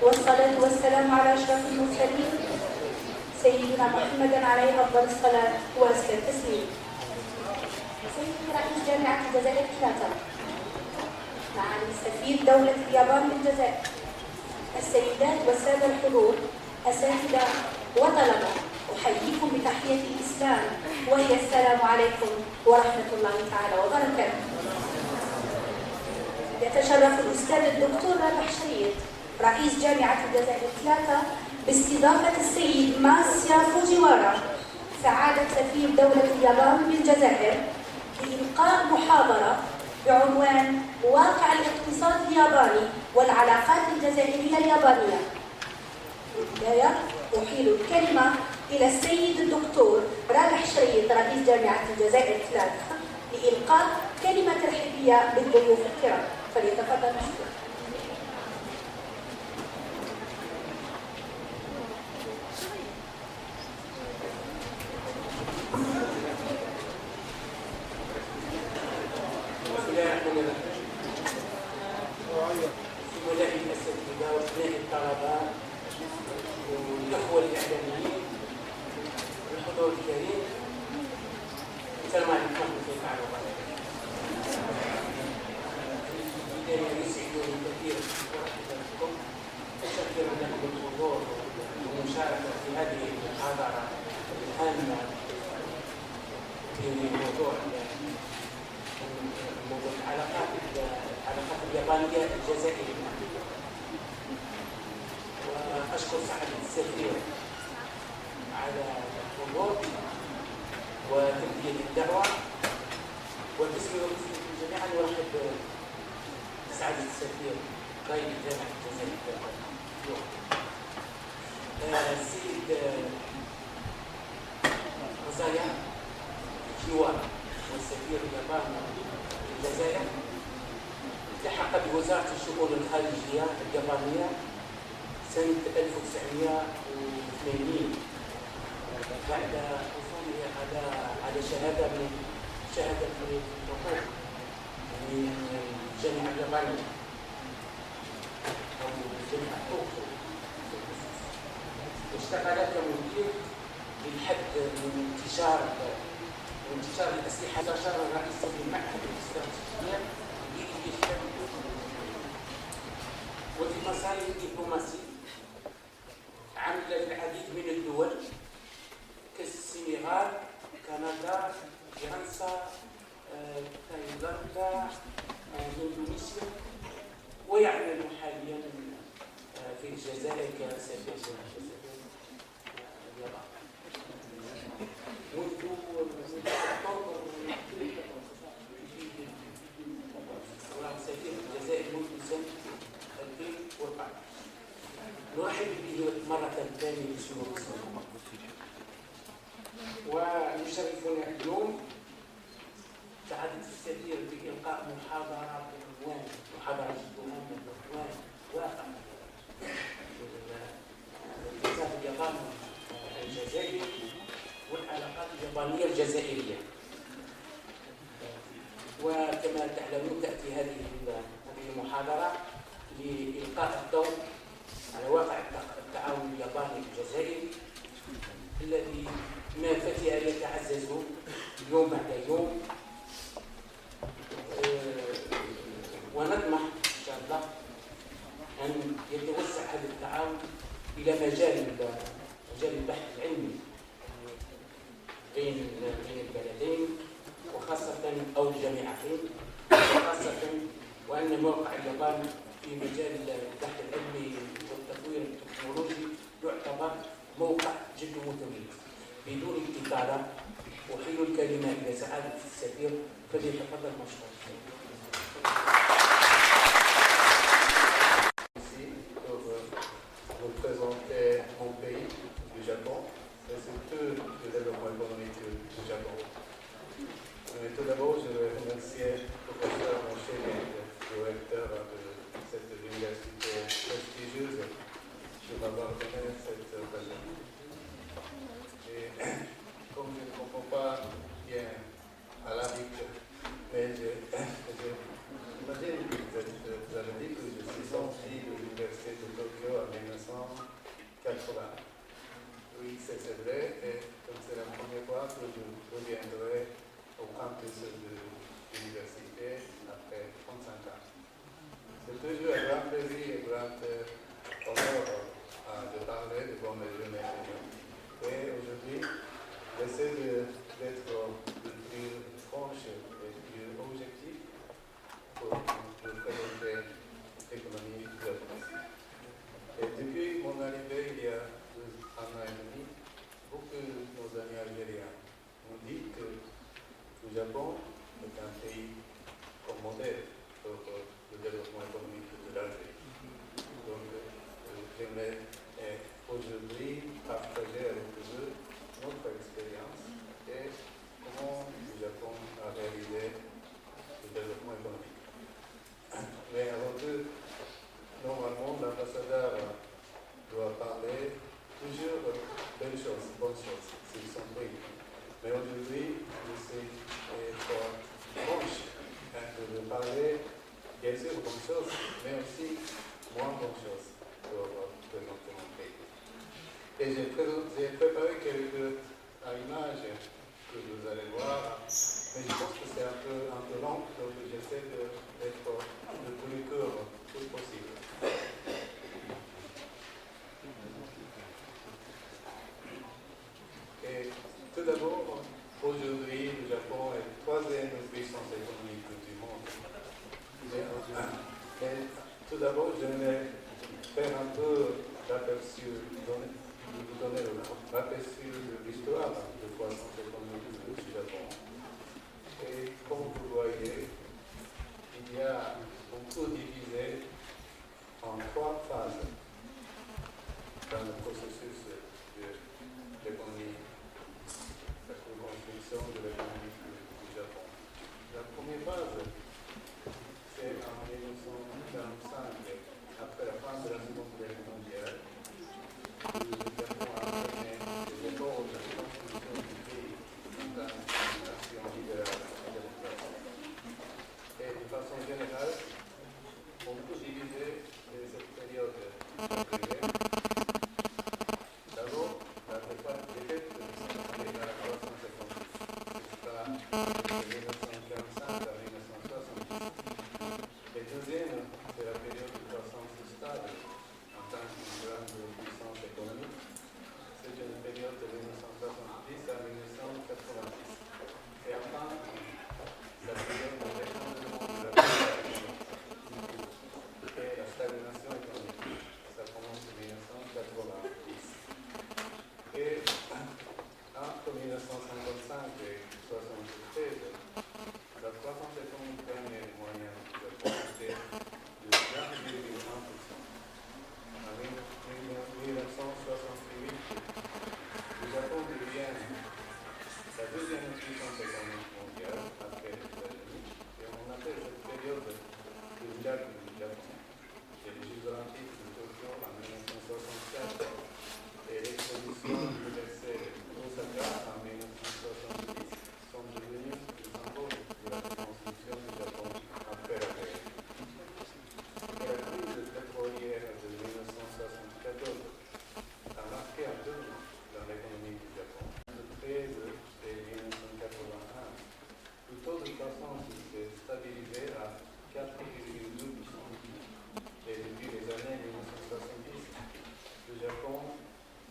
والصلاة والسلام على أشرف المرسلين سيدنا محمد عليه أفضل الصلاة وأزكى التسليم. سيدي رئيس جامعة الجزائر ثلاثة، معالي سفير دولة اليابان بالجزائر، السيدات والسادة الحضور، أساتذة وطلبة، أحييكم بتحية الإسلام وهي السلام عليكم ورحمة الله تعالى وبركاته. يتشرف الأستاذ الدكتور رابح شريط رئيس جامعة الجزائر ثلاثة باستضافة السيد ماسيا فوجيوارا سعادة سفير دولة اليابان بالجزائر لإلقاء محاضرة بعنوان واقع الاقتصاد الياباني والعلاقات الجزائرية اليابانية. بالبداية أحيل الكلمة إلى السيد الدكتور رابح شريط رئيس جامعة الجزائر ثلاثة لإلقاء كلمة ترحيبية بالضيوف الكرام، فليتفضل مشكورا. والإخوة الإعلاميين والحضور الكريم، السلام عليكم ورحمة الله تعالى وبركاته. بداية يسعدني كثيرا بكم، شكرا لكم الحضور والمشاركة في هذه المحاضرة الهامة في موضوع العلاقات اليابانية الجزائرية. وأشكر سعادة السفير على الحضور وتلبية الدعوة، وباسمي وباسمكم جميعا نرحب بسعادة السفير قائد جامعة الجزائر السيد غزايا جيوارا والسفير الياباني في الجزائر. التحق بوزارة الشؤون الخارجية اليابانية سنة 1980 بعد حصوله على شهادة الحقوق من الجامعة اليابانية أو جامعة طوكيو. اشتغل كمدير للحد من انتشار الأسلحة. استشار الرئيس المعهد الاستراتيجية وفي مسار الدبلوماسي عمل العديد من الدول كالسنغال، كندا، فرنسا، تايلاند، اندونيسيا، ويعمل حاليا في الجزائر كسفير اليابان منذ اكتوبر. سفير الجزائر منذ سنة 2004. نرحب به مرة ثانية بسمو ويشرفنا اليوم سعادة السفير بإلقاء محاضرة بعنوان محاضرة مهمة بعنوان واقع الاقتصاد الياباني الجزائري والعلاقات اليابانية الجزائرية. وكما تعلمون تأتي هذه المحاضرة لإلقاء الضوء على واقع التعاون الياباني الجزائري الذي ما فتئ يتعزز يوم بعد يوم، ونطمح إن شاء الله أن يتوسع هذا التعاون إلى مجال البحث العلمي بين البلدين وخاصة أو الجامعتين، وخاصة وأن موقع اليابان في مجال البحث العلمي والتطوير التكنولوجي يعتبر موقع جد متميز. بدون إطالة أحيل الكلمة إلى سعادة السفير فليتفضل مشكور. Vous présenter mon pays, le Japon, le secteur de développement économique du Japon. Tout d'abord, je veux remercier le professeur Monchel, le recteur de cette université prestigieuse, de m'avoir donné cette occasion. Et comme je ne comprends pas bien arabique, mais j'imagine que vous avez dit que je suis sorti de l'université de Tokyo en campus de l'université après 35 ans. C'est toujours un grand plaisir et un grand honneur de parler devant mes jeunes étudiants. Et aujourd'hui, j'essaie d'être le plus franche et le plus objectif pour présenter l'économie japonaise. Et depuis mon arrivée il y a 1 an et demi, beaucoup de nos amis algériens m'ont dit que le Japon est un pays comme modèle pour le développement économique de l'Algérie. Donc, j'aimerais aujourd'hui partager avec eux notre expérience et comment le Japon a réalisé le développement économique. Mais avant tout, normalement, l'ambassadeur doit parler toujours de belles choses, bonnes choses, s'ils sont pris. Mais aujourd'hui, je suis trop proche de parler, bien sûr, de bonnes choses, mais aussi moins bonnes choses pour présenter mon pays. Et j'ai préparé quelques images que vous allez voir, mais je pense que c'est un peu long, donc j'essaie d'être le plus court possible. Et tout d'abord, aujourd'hui, le Japon est la 3e puissance économique du monde. Mais tout d'abord, j'aimerais faire un peu l'aperçu, vous donner l'aperçu de l'histoire de la croissance économique du Japon. Et comme vous voyez, il y a beaucoup divisé en 3 phases dans le processus de l'économie, la construction de l'économie du Japon. La première phase, c'est en 1945, après la fin de la Seconde Guerre mondiale. Le Japon a entraîné des efforts de construction du pays dans une nation libérale et démocratique. Et de façon générale, on peut diviser cette période privée. D'abord, la défaite de la croissance économique, jusqu'à 1945 à 1970. Et deuxième, c'est la période de croissance stable en tant qu'une grande puissance économique. C'est une période de 1970 à 1990. Et enfin, la période de l'effondrement de la puissance économique et la stagnation économique. Ça commence en 1990. Et entre 1955 et 1973, la croissance économique dernière moyenne du Japon était de 4,1%. En 1968, le Japon devient la 2e puissance économique mondiale après les États-Unis, et on appelle cette période le miracle du Japon. Et les Jeux olympiques de Tokyo en 1964 et l'exposition universelle d'Osaka en 1970 sont devenus le symbole de la reconstruction du Japon après la guerre. Et la crise pétrolière de 1974 a marqué un tournant dans l'économie du Japon. Entre 1913 et 1981, le taux de croissance s'est stabilisé à 4,2%. Et depuis les années 1970, le Japon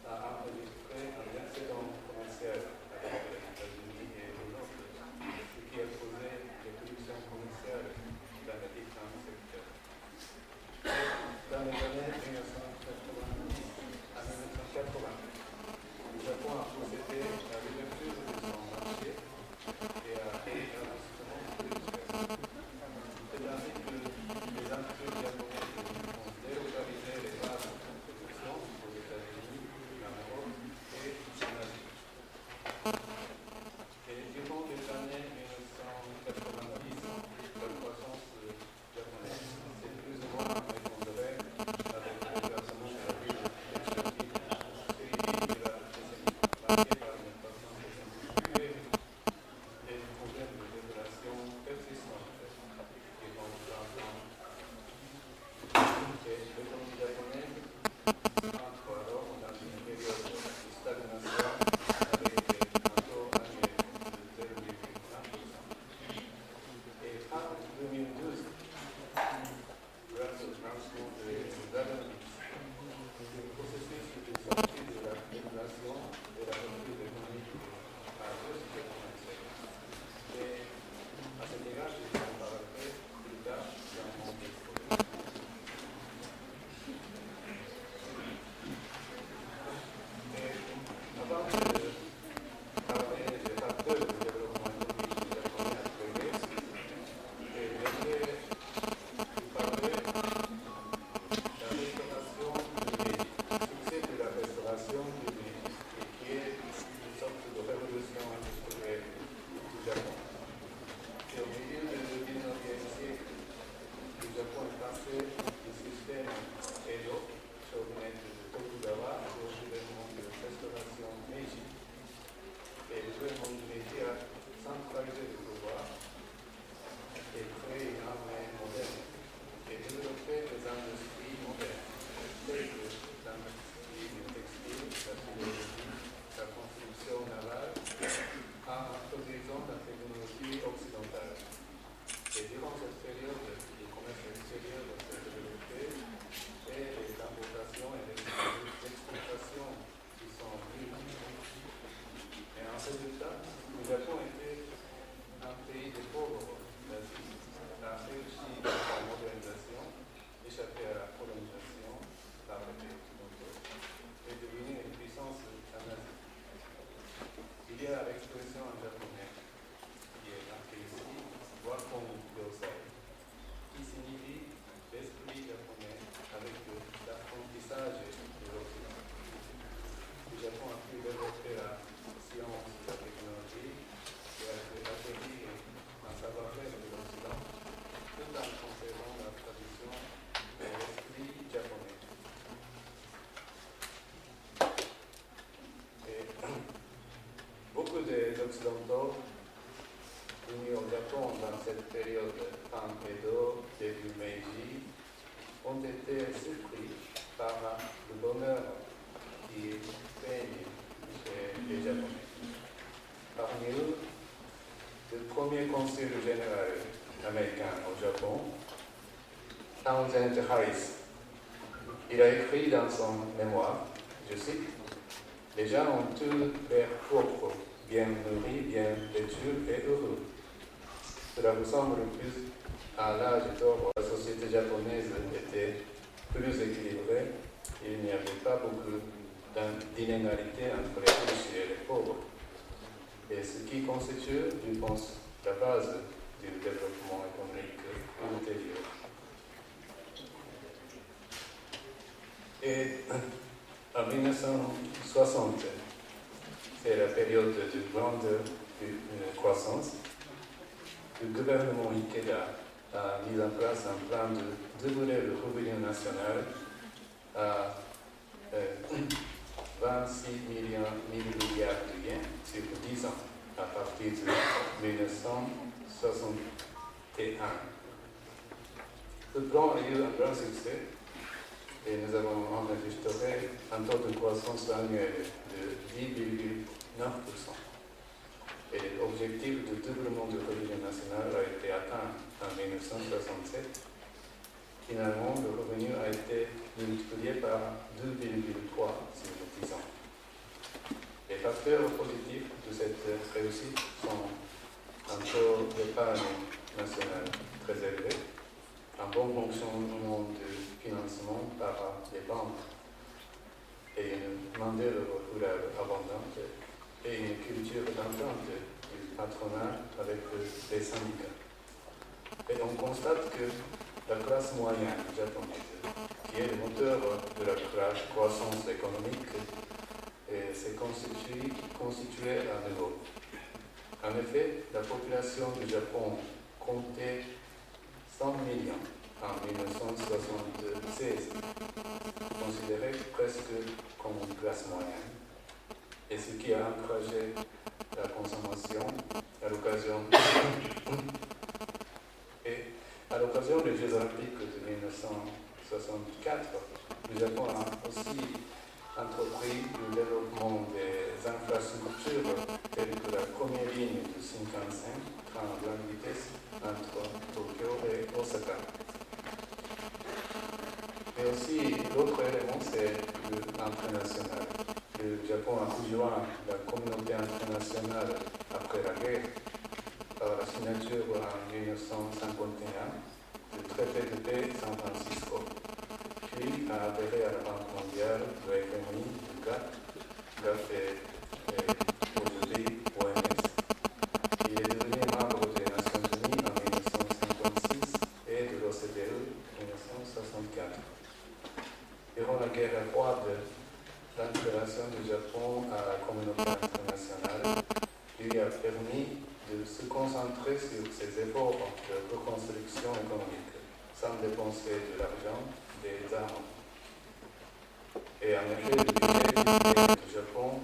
a enregistré un excédent commercial avec les États-Unis et l'Europe, ce qui a causé des frictions commerciales dans les différents secteurs. Dans les années 1990 à 1980, le Japon a procédé à l'ouverture de son marché et à l'investissement industriel. C'est ainsi que les entreprises japonaises ont délocalisé les bases de production aux États-Unis, en Europe et en Asie. Et durant les années 1990, la croissance japonaise s'est plus ou moins effondrée avec le développement de la ville énergétique, suivi de la décennie, marquée par une croissance accentuée et des problèmes de régulation persistants qui vont dans l'économie japonaise entre alors dans une période de stagnation avec un taux annuel de 0,1%. à l'expression en japonais qui est marquée ici, Wakon Yosai, qui signifie l'esprit japonais avec l'apprentissage de l'Occident. Le Japon a pu développer la science et la technologie et a pu acquérir un savoir-faire de l'Occident tout en conservant la tradition de l'esprit japonais. Et beaucoup des Occidentaux venus au Japon dans cette période fin Edo, début Meiji, ont été surpris par le bonheur qui règne chez les Japonais. Parmi eux, le premier consul général américain au Japon, Townsend Harris, il a écrit dans son mémoire, je cite, « Les gens ont tous l'air propres, bien nourris, bien vêtus et heureux. Cela ressemble plus à l'âge d'or où la société japonaise était plus équilibrée. Il n'y avait pas beaucoup d'inégalité entre les riches et les pauvres. Et ce qui constitue, je pense, la base du développement économique ultérieur. » Et en 1960, c'est la période de grande croissance, le gouvernement Ikeda a mis en place un plan de doubler le revenu national à 26 milliards de yens sur 10 ans, à partir de 1961. Ce plan a eu un grand succès et nous avons enregistré un taux de croissance annuelle de 10,9%. Et l'objectif de doublement du revenu national a été atteint en 1967. Finalement, le revenu a été multiplié par 2,3 sur 10 ans. Les facteurs positifs de cette réussite sont un taux d'épargne national très élevé, un bon fonctionnement du financement par les banques et une main-d'œuvre abondante et une culture d'entente du patronat avec les syndicats. Et on constate que la classe moyenne japonaise, qui est le moteur de la croissance économique, s'est constituée à nouveau. En effet, la population du Japon comptait 100 millions en 1976, considérée presque comme une classe moyenne, et ce qui a encouragé la consommation à l'occasion des Jeux Olympiques de 1964. Le Japon a aussi entrepris le développement des infrastructures telles que la première ligne du Shinkansen, train à grande vitesse entre Tokyo et Osaka. Mais aussi, l'autre élément, c'est l'entrée nationale. Le Japon a rejoint la communauté internationale après la guerre par la signature en 1951 du traité de paix San Francisco, puis a adhéré à la Banque mondiale, le FMI, le GATT et aujourd'hui OMS. Il est devenu membre des Nations Unies en 1956 et de l'OCDE en 1964. Durant la guerre froide, l'intégration du Japon à la communauté internationale lui a permis de se concentrer sur ses efforts de reconstruction économique, sans dépenser de l'argent des armes. Et en effet, le budget du Japon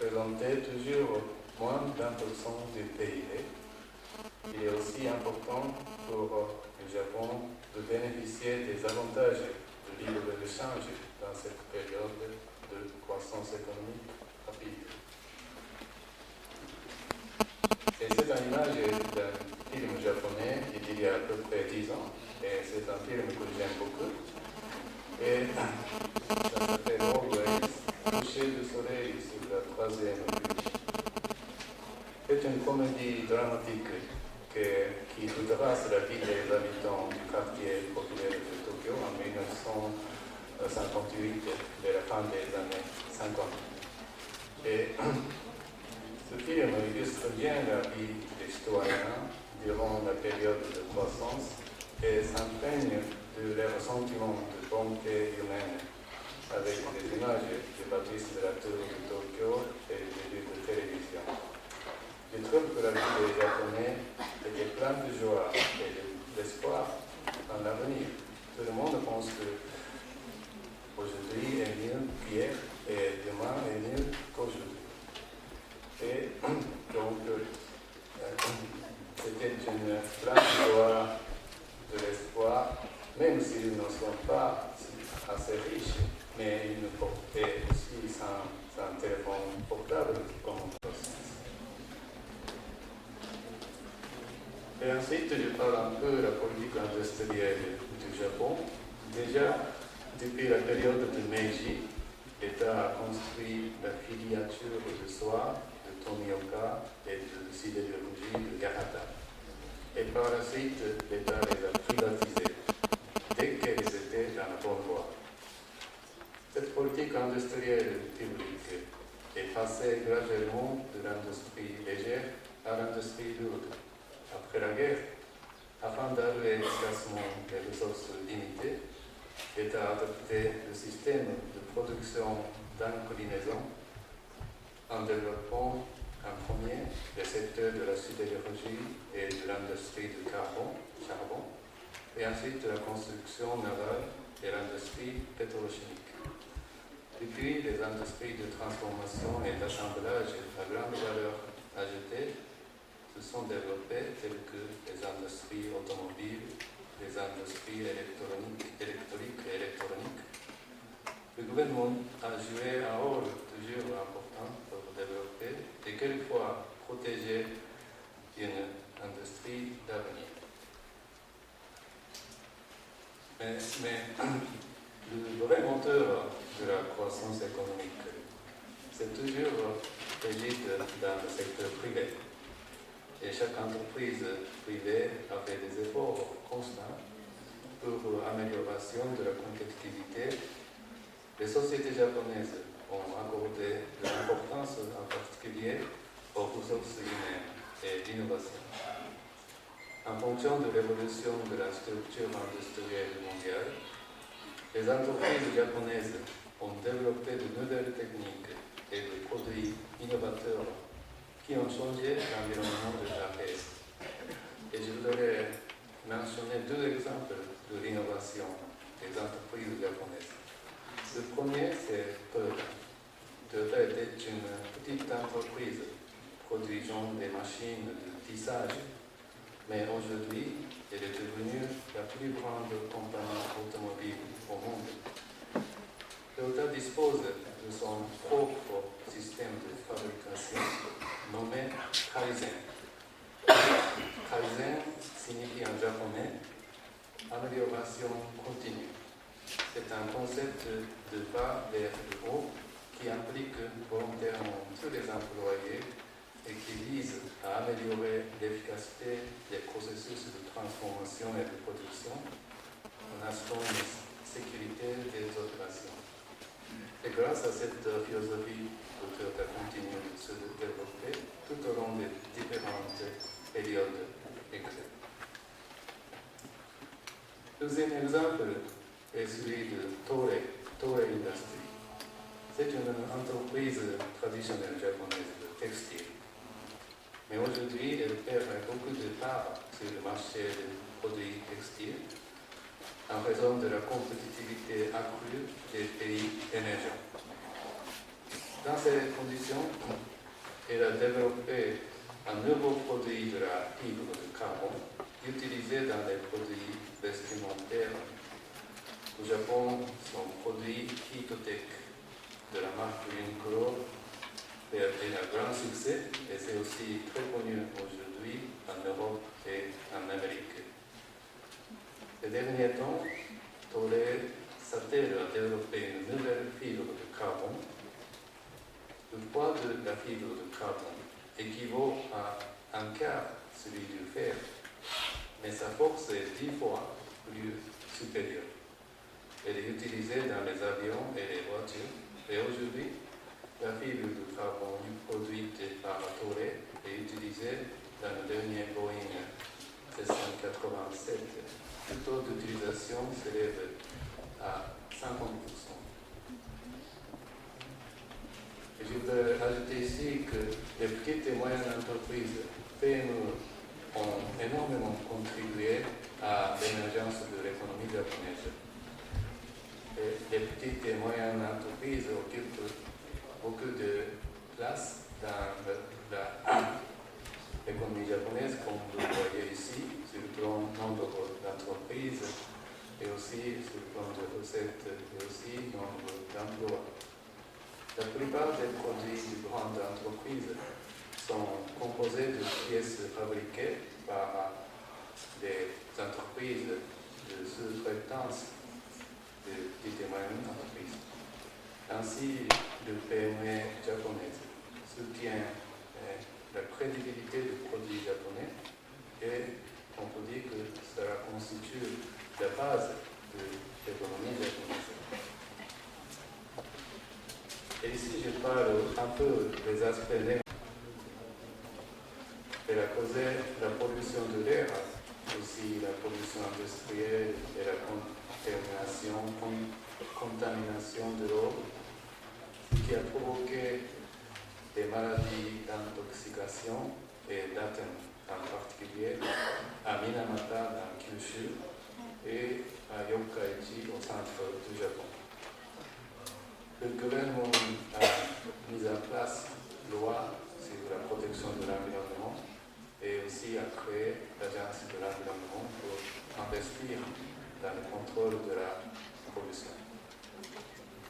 représentait toujours moins d'1% du PIB. Il est aussi important pour le Japon de bénéficier des avantages de libre-échange dans cette période de croissance économique rapide. Et c'est une image d'un film japonais d'il y a à peu près 10 ans, et c'est un film que j'aime beaucoup. Et ça s'appelle Always, Coucher du soleil sur la 3e rue. C'est une comédie dramatique qui retrace la vie des habitants du quartier populaire de Tokyo en 1958, de la fin des années 50. Et bien la vie des citoyens durant la période de croissance et s'imprègne de leur sentiment de bonté humaine avec les images des bâtisses de la tour de Tokyo et des lieux de télévision. Je trouve que la vie des Japonais était pleine de joie et d'espoir dans l'avenir. Tout le monde pense que aujourd'hui est mieux qu'hier et demain est mieux qu'aujourd'hui. Et donc, c'était une pleine de joie, de l'espoir, même s'ils ne sont pas assez riches, mais ils ne portaient aussi sans téléphone portable comme on peut. Et ensuite, je parle un peu de la politique industrielle du Japon. Déjà, depuis la période de Meiji, l'État a construit la filature de soie de Tomioka et de sidérurgie de Gahata. Et par la suite, l'État les a privatisées dès qu'elles étaient dans la bonne voie. Cette politique industrielle publique est passée graduellement de l'industrie légère à l'industrie lourde. Après la guerre, afin d'allouer efficacement les ressources limitées, l'État a adopté le système de production d'inclinaison en développant en premier les secteurs de la sidérurgie et de l'industrie du charbon, et ensuite la construction navale et l'industrie pétrochimique. Depuis, les industries de transformation et d'assemblage à grande valeur ajoutée se sont développées telles que les industries automobiles, les industries électriques et électroniques. Le gouvernement a joué un rôle toujours important pour développer et quelquefois protéger une industrie d'avenir. Mais le vrai moteur de la croissance économique, c'est toujours rigide dans le secteur privé. Et chaque entreprise privée a fait des efforts constants pour l'amélioration de la compétitivité. Les sociétés japonaises ont accordé de l'importance en particulier aux ressources humaines et l'innovation. En fonction de l'évolution de la structure industrielle mondiale, les entreprises japonaises ont développé de nouvelles techniques et des produits innovateurs qui ont changé l'environnement de l'APS. Et je voudrais mentionner deux exemples de l'innovation des entreprises japonaises. Le premier, c'est Toyota. Toyota était une petite entreprise produisant des machines de tissage, mais aujourd'hui, elle est devenue la plus grande compagnie automobile au monde. Toyota dispose de son propre système de fabrication nommé Kaizen. Kaizen signifie en japonais amélioration continue. C'est un concept de bas vers le haut qui implique volontairement tous les employés et qui vise à améliorer l'efficacité des processus de transformation et de production en assurant la sécurité des opérations. Et grâce à cette philosophie, Toyota continue de se développer tout au long des différentes périodes économiques. Deuxième exemple est celui de Toray Industries. C'est une entreprise traditionnelle japonaise de textile. Mais aujourd'hui, elle perd beaucoup de parts sur le marché des produits textiles en raison de la compétitivité accrue des pays émergents. Dans ces conditions, elle a développé un nouveau produit de la fibre de carbone utilisé dans les produits vestimentaires. Au Japon, son produit Heatotech de la marque Uniqlo est un grand succès et c'est aussi très connu aujourd'hui en Europe et en Amérique. Ces derniers temps, Toray s'attelle à développer une nouvelle fibre de carbone. Le poids de la fibre de carbone équivaut à un quart celui du fer, mais sa force est 10 fois plus supérieure. Elle est utilisée dans les avions et les voitures, et aujourd'hui, la fibre de carbone produite par Toray est utilisée utilisé dans le dernier Boeing 787, le taux d'utilisation s'élève à 50%. Et je veux ajouter ici que les petites et moyennes entreprises PME ont énormément contribué à l'émergence de l'économie japonaise. Et les petites et moyennes entreprises occupent beaucoup de place dans l'économie japonaise, comme vous le voyez ici, sur le plan nombre d'entreprises, et aussi sur le plan de recettes, et aussi nombre d'emplois. La plupart des produits de grandes entreprises sont composés de pièces fabriquées par des entreprises de sous-traitance de petites et moyennes entreprises. Ainsi, le PME japonais soutient la crédibilité des produits japonais et on peut dire que cela constitue la base de l'économie japonaise. Et ici, je parle un peu des aspects négatifs. Elle a causé la pollution de l'air, aussi la pollution industrielle et la contamination de l'eau, ce qui a provoqué des maladies d'intoxication et d'atteinte, en particulier à Minamata dans Kyushu et à Yokkaichi au centre du Japon. Le gouvernement a mis en place une loi sur la protection de l'environnement et aussi a créé l'Agence de l'environnement pour investir dans le contrôle de la pollution.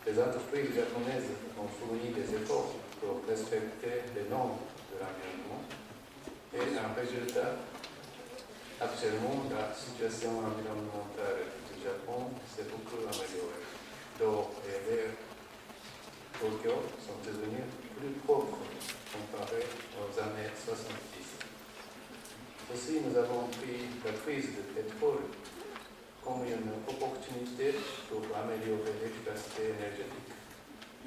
Les entreprises japonaises ont fourni des efforts pour respecter les normes de l'environnement et en résultat, actuellement, la situation environnementale du Japon s'est beaucoup améliorée. L'eau et l'air Tokyo sont devenus plus propres comparés aux années 70. Aussi, nous avons pris la crise de pétrole comme une opportunité pour améliorer l'efficacité énergétique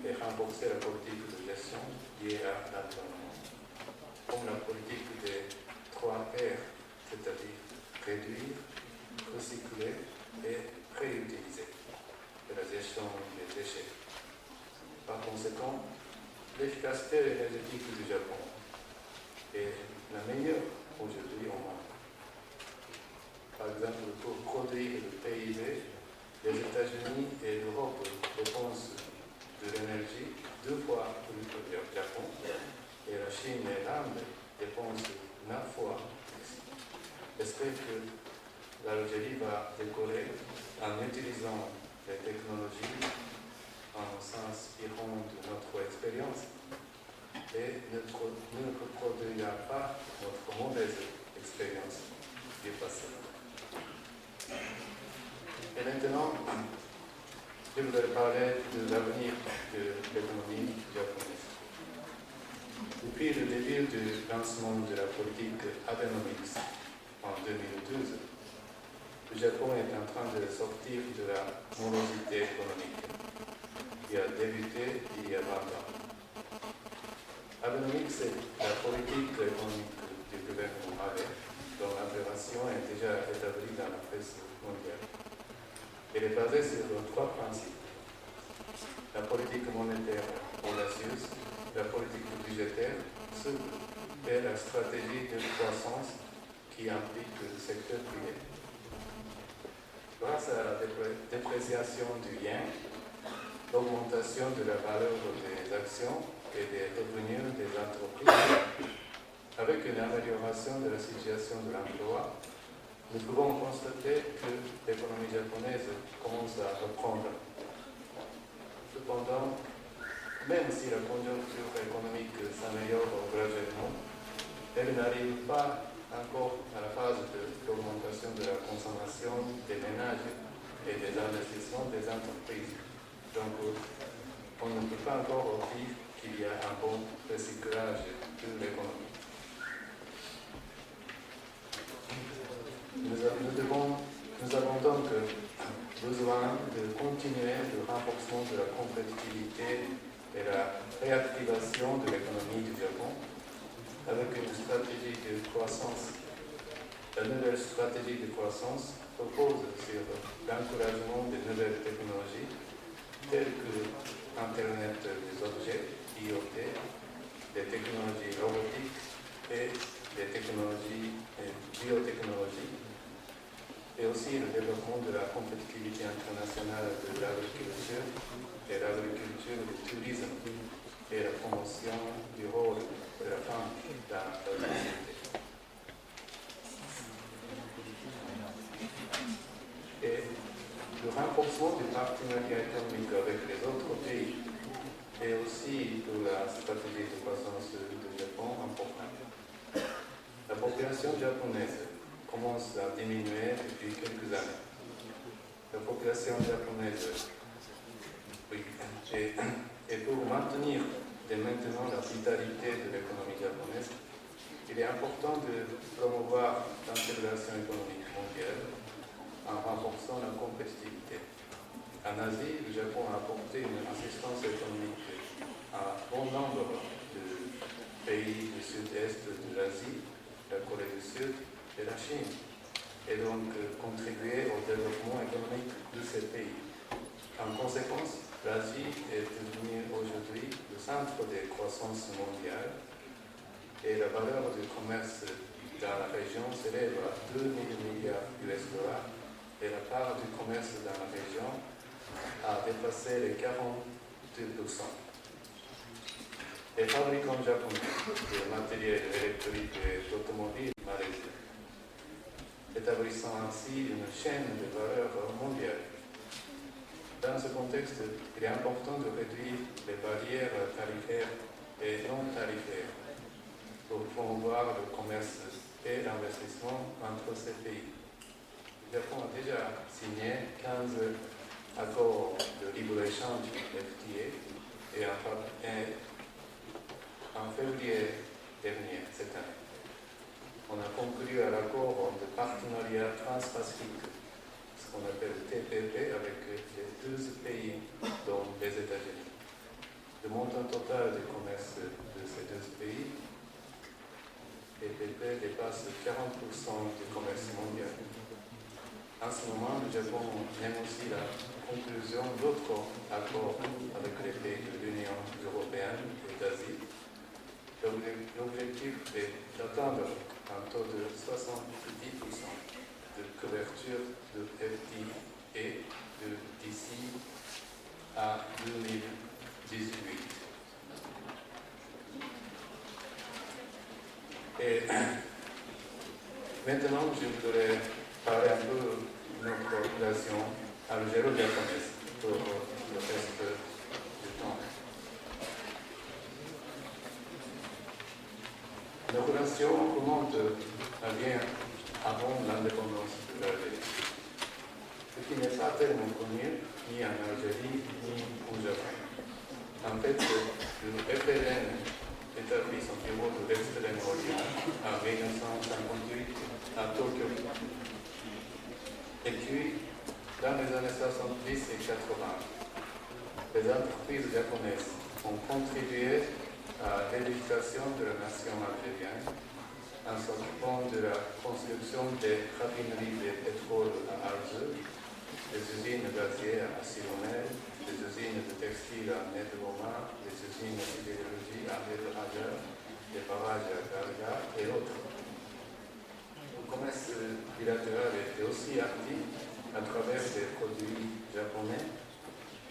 et renforcer la politique de gestion liée à l'environnement, comme la politique des 3 R, c'est-à-dire réduire, recycler et réutiliser, et la gestion des déchets. Par conséquent, l'efficacité énergétique du Japon est la meilleure aujourd'hui au monde. Par exemple, pour produire le PIB, les États-Unis et l'Europe dépensent de l'énergie 2 fois plus que le Japon, et la Chine et l'Inde dépensent 9 fois plus. J'espère que l'Algérie va décoller en utilisant les technologies en s'inspirant de notre expérience et ne reproduira pas notre mauvaise expérience du passé. Et maintenant, je voudrais parler de l'avenir de l'économie japonaise. Depuis le début du lancement de la politique Abenomics en 2012, le Japon est en train de sortir de la morosité économique qui a débuté il y a 20 ans. Abenomics est la politique économique du gouvernement Abe, dont l'opération est déjà établie dans la presse mondiale. Elle est basée sur 3 principes. La politique monétaire audacieuse, la politique budgétaire souple et la stratégie de croissance qui implique le secteur privé. Grâce à la dépréciation du yen, l'augmentation de la valeur des actions et des revenus des entreprises, avec une amélioration de la situation de l'emploi, nous pouvons constater que l'économie japonaise commence à reprendre. Cependant, même si la conjoncture économique s'améliore graduellement, elle n'arrive pas encore à la phase de l'augmentation de la consommation des ménages et des investissements des entreprises. Donc, on ne peut pas encore dire qu'il y a un bon recyclage de l'économie. Nous avons donc besoin de continuer le renforcement de la compétitivité et la réactivation de l'économie du Japon avec une stratégie croissance. La nouvelle stratégie de croissance repose sur l'encouragement des nouvelles technologies telles que Internet des objets, IoT, des technologies robotiques et des technologies et biotechnologies, et aussi le développement de la compétitivité internationale de l'agriculture et l'agriculture du tourisme et la promotion du rôle de la femme dans la société. Et le renforcement du partenariat économique avec les autres pays et aussi de la stratégie de croissance du Japon important. La population japonaise commence à diminuer depuis quelques années. La population japonaise, et pour maintenir dès maintenant la vitalité de l'économie japonaise, il est important de promouvoir l'intégration économique mondiale en renforçant la compétitivité. En Asie, le Japon a apporté une assistance économique à bon nombre de pays du sud-est de l'Asie, la Corée du Sud et la Chine, et donc contribué au développement économique de ces pays. En conséquence, l'Asie est devenue aujourd'hui le centre des croissances mondiales et la valeur du commerce dans la région s'élève à 2 000 milliards US$ et la part du commerce dans la région a dépassé les 42%. Les fabricants japonais de matériel électrique et d'automobiles malaisiens, établissant ainsi une chaîne de valeur mondiale. Dans ce contexte, il est important de réduire les barrières tarifaires et non tarifaires pour promouvoir le commerce et l'investissement entre ces pays. Le Japon a déjà signé 15 accords de libre-échange FTA et en février dernier, cette année, on a conclu un accord de partenariat transpacifique, ce qu'on appelle TPP, avec les 12 pays, dont les États-Unis. Le montant total du commerce de ces 12 pays, TPP, dépasse 40% du commerce mondial. En ce moment, le Japon négocie la conclusion d'autres accords avec les pays de l'Union européenne et d'Asie. L'objectif est d'atteindre un taux de 70% de couverture de FTA d'ici à 2018. Et maintenant, je voudrais parler un peu de notre relation algéro-japonaise pour le reste du temps. Nos relations remontent à bien avant l'indépendance de l'Algérie, ce qui n'est pas tellement connu ni en Algérie ni au Japon. En fait, le FLN établit son bureau de l'Extrême-Orient en 1958 à Tokyo. Et puis, dans les années 70 et 80, les entreprises japonaises ont contribué à l'éducation de la nation algérienne en s'occupant de la construction des raffineries de pétrole à Alger, des usines gazières à Silonel, des usines de textile à Nedroma, des usines de sidérurgie à El Hajar, des barrages à Garga et autres. Le commerce bilatéral était aussi actif à travers des produits japonais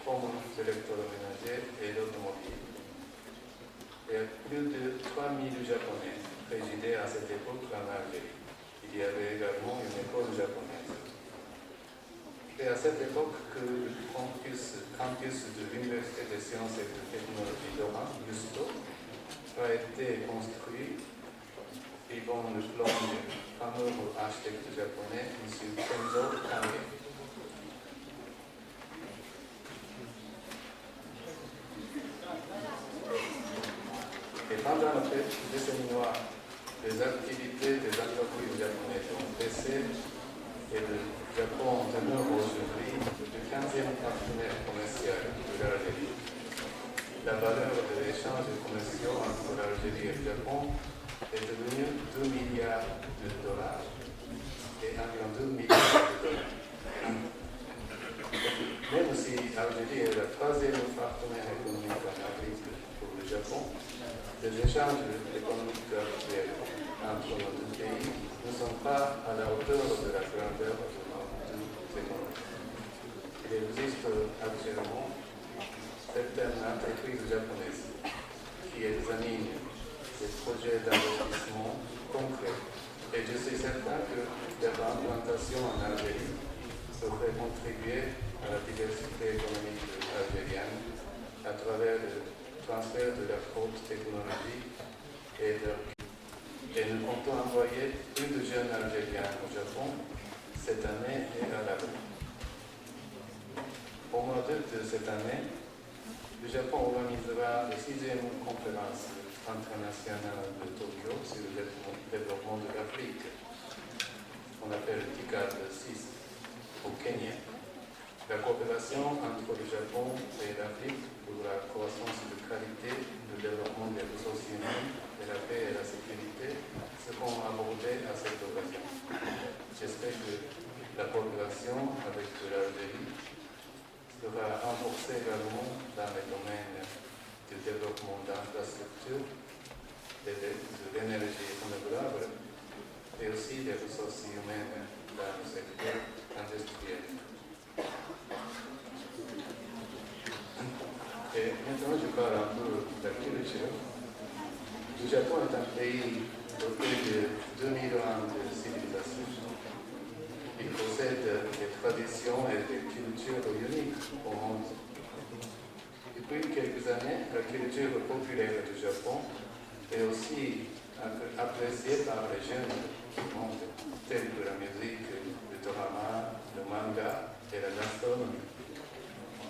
comme l'électroménager et l'automobile. Il y a plus de 3000 Japonais résidaient à cette époque en Algérie. Il y avait également une école japonaise. C'est à cette époque que le campus de l'Université des sciences et de technologie d'Oran, USTO, a été construit suivant le plan du fameux architecte japonais, M. Kenzo Kange. Et pendant la décennie noire, les activités des entreprises japonaises ont baissé et le Japon demeure aujourd'hui le 15e partenaire commercial de l'Algérie. La valeur de l'échange commercial entre l'Algérie et le Japon est devenu 2 milliards de dollars et environ 2 milliards de dollars. Même si l'Algérie est le troisième partenaire économique en Afrique pour le Japon, les échanges économiques actuels entre nos deux pays ne sont pas à la hauteur de la grandeur de nos deux économies. Il existe actuellement certaines entreprises japonaises qui examinent des projets d'investissement concrets. Et je suis certain que leur implantation en Algérie devrait contribuer à la diversité économique algérienne à travers le transfert de leur haute technologie et nous comptons envoyer plus de jeunes Algériens au Japon cette année et à l'avenir. Au mois d'août de cette année, le Japon organisera la 6e conférence internationale de Tokyo sur le développement de l'Afrique, qu'on appelle TICAD 6, au Kenya. La coopération entre le Japon et l'Afrique pour la croissance de qualité, le développement des ressources humaines, de la paix et la sécurité seront abordées à cette occasion. J'espère que la coopération avec l'Algérie sera renforcée également dans les domaines du développement d'infrastructures, de l'énergie renouvelable et aussi des ressources humaines dans le secteur industriel. Et maintenant, je parle un peu de la culture. Le Japon est un pays doté de 2000 ans de civilisation. Il possède des traditions et des cultures uniques au monde. Depuis quelques années, la culture populaire du Japon est aussi appréciée par les jeunes du monde, tels que la musique, le drama, le manga et la gastronomie.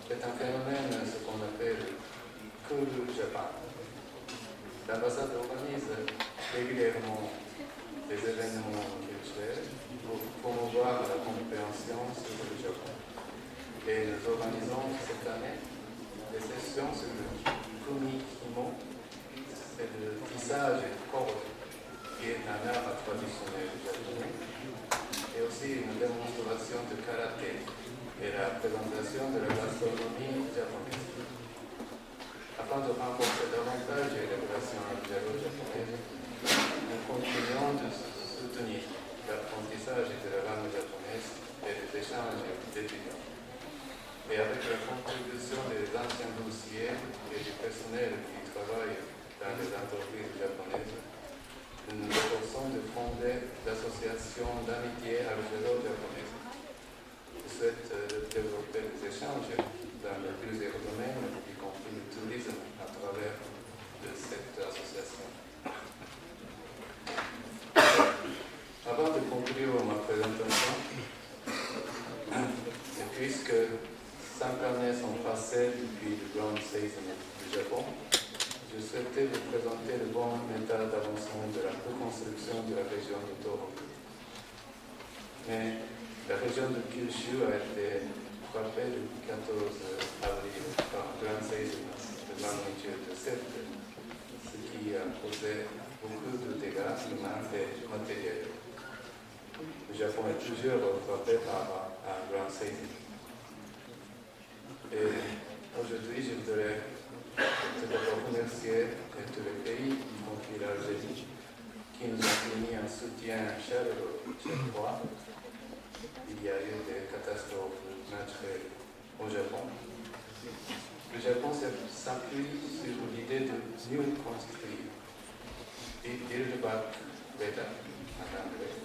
C'est un phénomène, ce qu'on appelle Cool Japan. L'ambassade organise régulièrement des événements culturels pour promouvoir la compréhension sur le Japon. Et nous organisons cette année des sessions sur le kumikimo, c'est le tissage de corde, qui est un art traditionnel japonais, et aussi une démonstration de karaté et la présentation de la gastronomie japonaise. Afin de renforcer davantage les relations algéro-japonaises, nous continuons de soutenir l'apprentissage de la langue japonaise et les échanges d'étudiants. Et avec la contribution des anciens dossiers et du personnel qui travaille dans les entreprises japonaises, nous nous efforçons de fonder l'association d'amitié algéro-japonaise. Je souhaite développer les échanges dans plusieurs domaines, y compris le tourisme, à travers cette association. Avant de conclure ma présentation, et puisque 5 années sont passées depuis le grand séisme du Japon, je souhaitais vous présenter le bon état d'avancement de la reconstruction de la région de Tohoku. Mais la région de Kyushu a été frappée le 14 avril par un grand séisme de magnitude 7, ce qui a causé beaucoup de dégâts humains et matériels. Le Japon est toujours frappé par un grand séisme. Et aujourd'hui, je voudrais tout d'abord remercier tous les pays, y compris l'Algérie, qui nous ont fourni un soutien chaleureux chaque fois. Il y a eu des catastrophes naturelles au Japon. Le Japon s'appuie sur l'idée de mieux construire, build back better en anglais,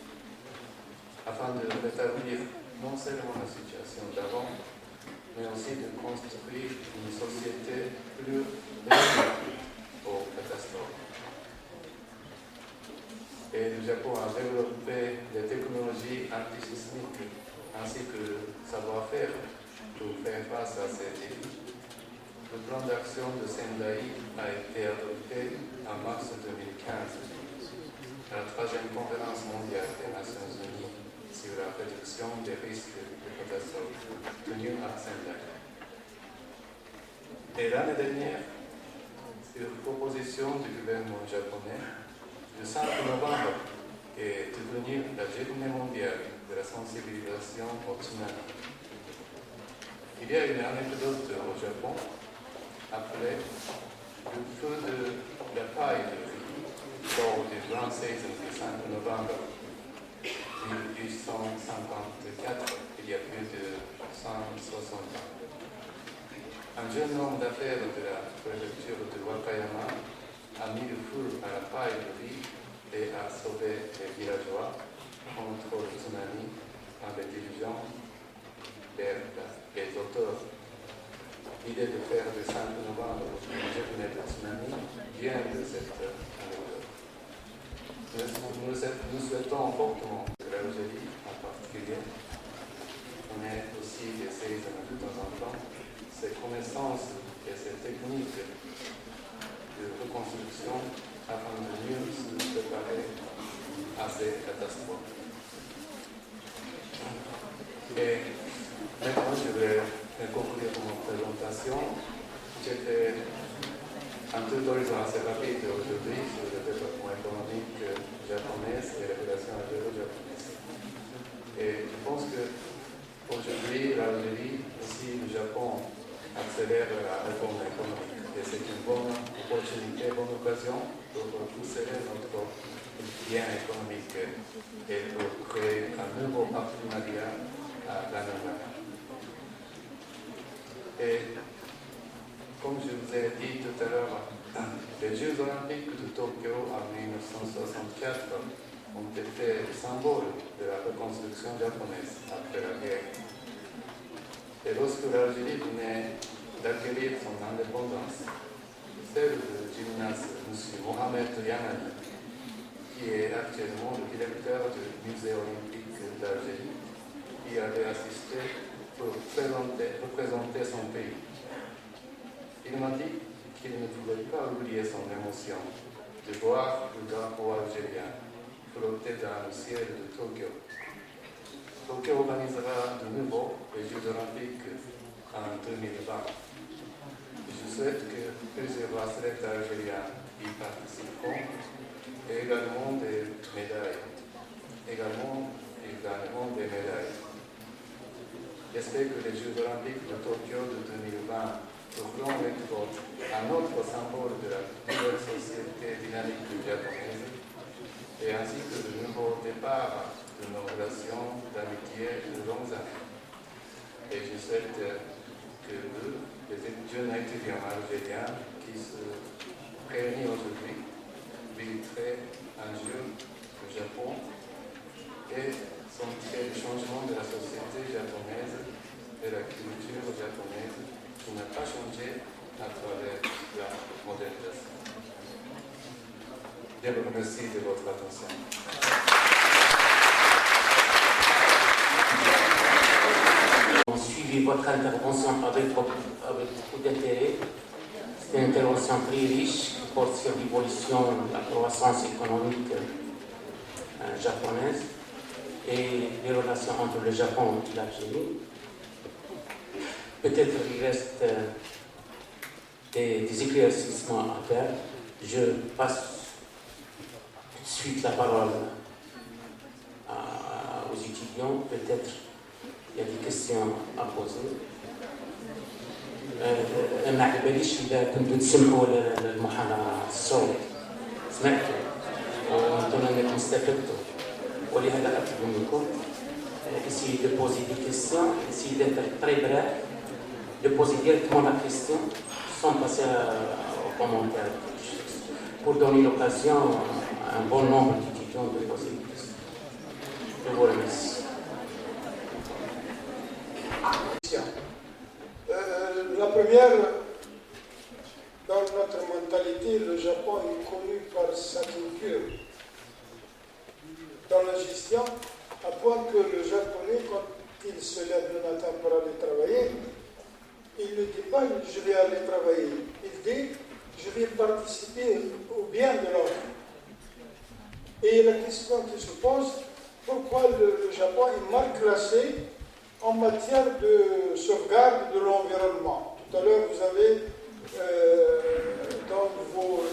afin de rétablir non seulement la situation d'avant, mais aussi de construire une société plus résistante aux catastrophes. Et le Japon a développé des technologies antisismiques ainsi que le savoir-faire pour faire face à ces défis. Le plan d'action de Sendai a été adopté en mars 2015 à la 3e conférence mondiale des Nations Unies sur la réduction des risques de catastrophe tenue à Sendai. Et l'année dernière, sur proposition du gouvernement japonais, le 5 5 novembre est devenue la journée mondiale de la sensibilisation au tsunami. Il y a une anecdote au Japon appelée le feu de la paille de riz lors du grand saison du 5 novembre 1854, il y a plus de 160 ans. Un jeune homme d'affaires de la préfecture de Wakayama a mis le feu à la paille de riz et a sauvé les villageois contre le tsunami en les dirigeant vers les auteurs. L'idée de faire le 5 novembre une journée de tsunami vient de cette anecdote. Nous souhaitons fortement que l'Algérie en particulier connaît aussi des séismes de temps en temps, ses connaissances et ses techniques de reconstruction afin de mieux se préparer à ces catastrophes. Et maintenant, je vais conclure mon présentation. J'étais un tutoriel assez rapide aujourd'hui sur le développement économique japonais et les relations algéro-japonaises. Et je pense qu'aujourd'hui, l'Algérie, aussi le Japon, accélère la réforme économique. Et c'est une bonne opportunité, bonne occasion pour pousser notre lien économique et pour créer un nouveau partenariat à l'année. Et comme je vous ai dit tout à l'heure, les Jeux olympiques de Tokyo en 1964 ont été le symbole de la reconstruction japonaise après la guerre. Et lorsque l'Algérie venait d'acquérir son indépendance, celle du gymnaste M. Mohamed Yanani, qui est actuellement le directeur du musée olympique d'Algérie, y avait assisté pour représenter son pays. Il m'a dit qu'il ne pouvait pas oublier son émotion de voir le drapeau algérien flotter dans le ciel de Tokyo. Tokyo organisera de nouveau les Jeux olympiques en 2020. Je souhaite que plusieurs athlètes algériens y participeront et également des médailles. J'espère que les Jeux olympiques de Tokyo de 2020 pourront être un autre symbole de la nouvelle société dynamique japonaise et ainsi que le nouveau départ de nos relations d'amitié de longues années. Et je souhaite que vous, les jeunes étudiants algériens qui se réunissent aujourd'hui, vivraient un jour au Japon et sentir le changement de la société japonaise et la culture japonaise qui n'a pas changé à travers la modernisation. Je vous remercie de votre attention. On suivi votre intervention avec beaucoup d'intérêt. C'est une intervention très riche qui porte sur l'évolution de la croissance économique japonaise et les relations entre le Japon et l'Algérie. Peut-être il reste des éclaircissements à faire. Je passe tout de suite la parole aux étudiants. Peut-être il y a des questions à poser. ما عجبنيش إذا كنتوا تسمعوا للمحاضرة الصوت سمعتوا وأنتم أنكم استفدتوا ولهذا أطلب منكم essayer de poser des questions, essayer d'être très bref, de poser directement la question sans passer aux commentaires pour donner l'occasion à un bon nombre d'étudiants de poser des questions. Je vous remercie. La première, dans notre mentalité, le Japon est connu par sa culture dans la gestion, à point que le Japonais, quand il se lève le matin pour aller travailler, il ne dit pas « je vais aller travailler », il dit « je vais participer au bien de l'homme ». Et la question qui se pose, pourquoi le Japon est mal classé en matière de sauvegarde de l'environnement. Tout à l'heure, vous avez dans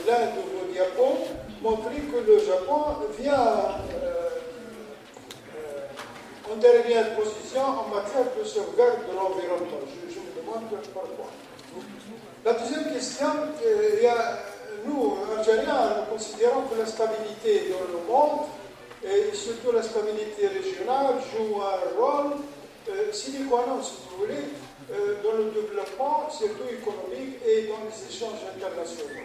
l'un de vos diapos montrer que le Japon vient en dernière position en matière de sauvegarde de l'environnement. Je me demande pourquoi. La deuxième question, nous, Algériens, nous considérons que la stabilité dans le monde, et surtout la stabilité régionale, joue un rôle sine qua non, si vous voulez, dans le développement, surtout économique, et dans les échanges internationaux.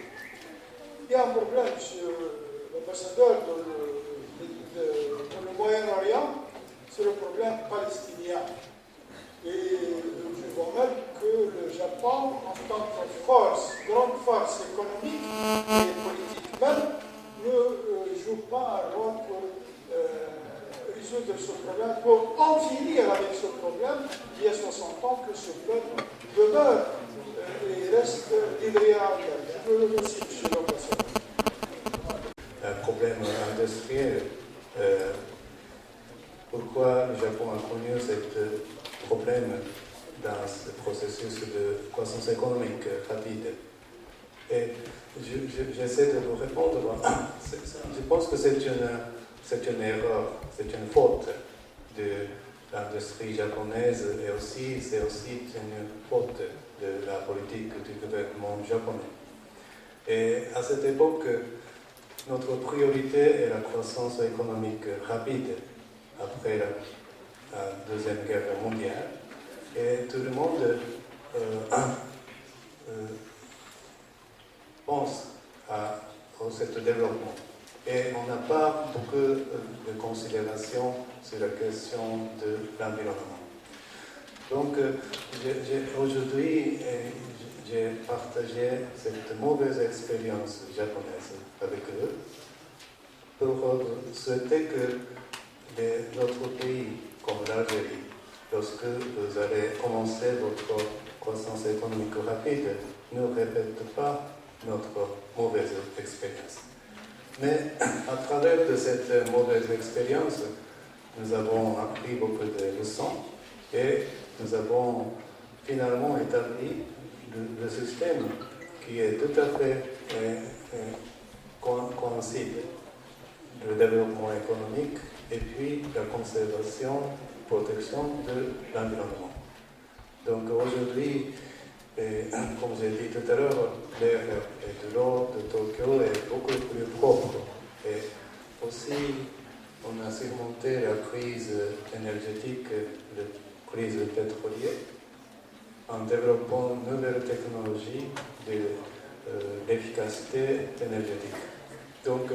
Il y a un problème, monsieur l'ambassadeur, dans le Moyen-Orient, c'est le problème palestinien. Et je vois même que le Japon, en tant que force, grande force économique et politique même, ne joue pas un rôle pour résoudre ce problème, pour en finir avec ce problème. Il y a 60 ans que ce peuple demeure et reste livré à la guerre. Je vous remercie, monsieur l'ambassadeur. Un problème industriel. Pourquoi le Japon a connu ce problème dans ce processus de croissance économique rapide? Et j'essaie de vous répondre. Je pense que c'est une erreur, c'est une faute de l'industrie japonaise et aussi c'est aussi une faute de la politique du gouvernement japonais. Et à cette époque, notre priorité est la croissance économique rapide après la Deuxième Guerre mondiale. Et tout le monde pense à ce développement. Et on n'a pas beaucoup de considération sur la question de l'environnement. Donc, aujourd'hui, j'ai partagé cette mauvaise expérience japonaise avec eux pour souhaiter que notre pays, comme l'Algérie, lorsque vous allez commencer votre croissance économique rapide, ne répète pas notre mauvaise expérience. Mais à travers de cette mauvaise expérience, nous avons appris beaucoup de leçons et nous avons finalement établi le système qui est tout à fait coïncide. Le développement économique et puis la conservation, protection de l'environnement. Donc aujourd'hui, comme j'ai dit tout à l'heure, l'air et de l'eau de Tokyo est beaucoup plus propre. Et aussi, on a surmonté la crise énergétique, la crise pétrolière, en développant de nouvelles technologies d'efficacité énergétique. Donc,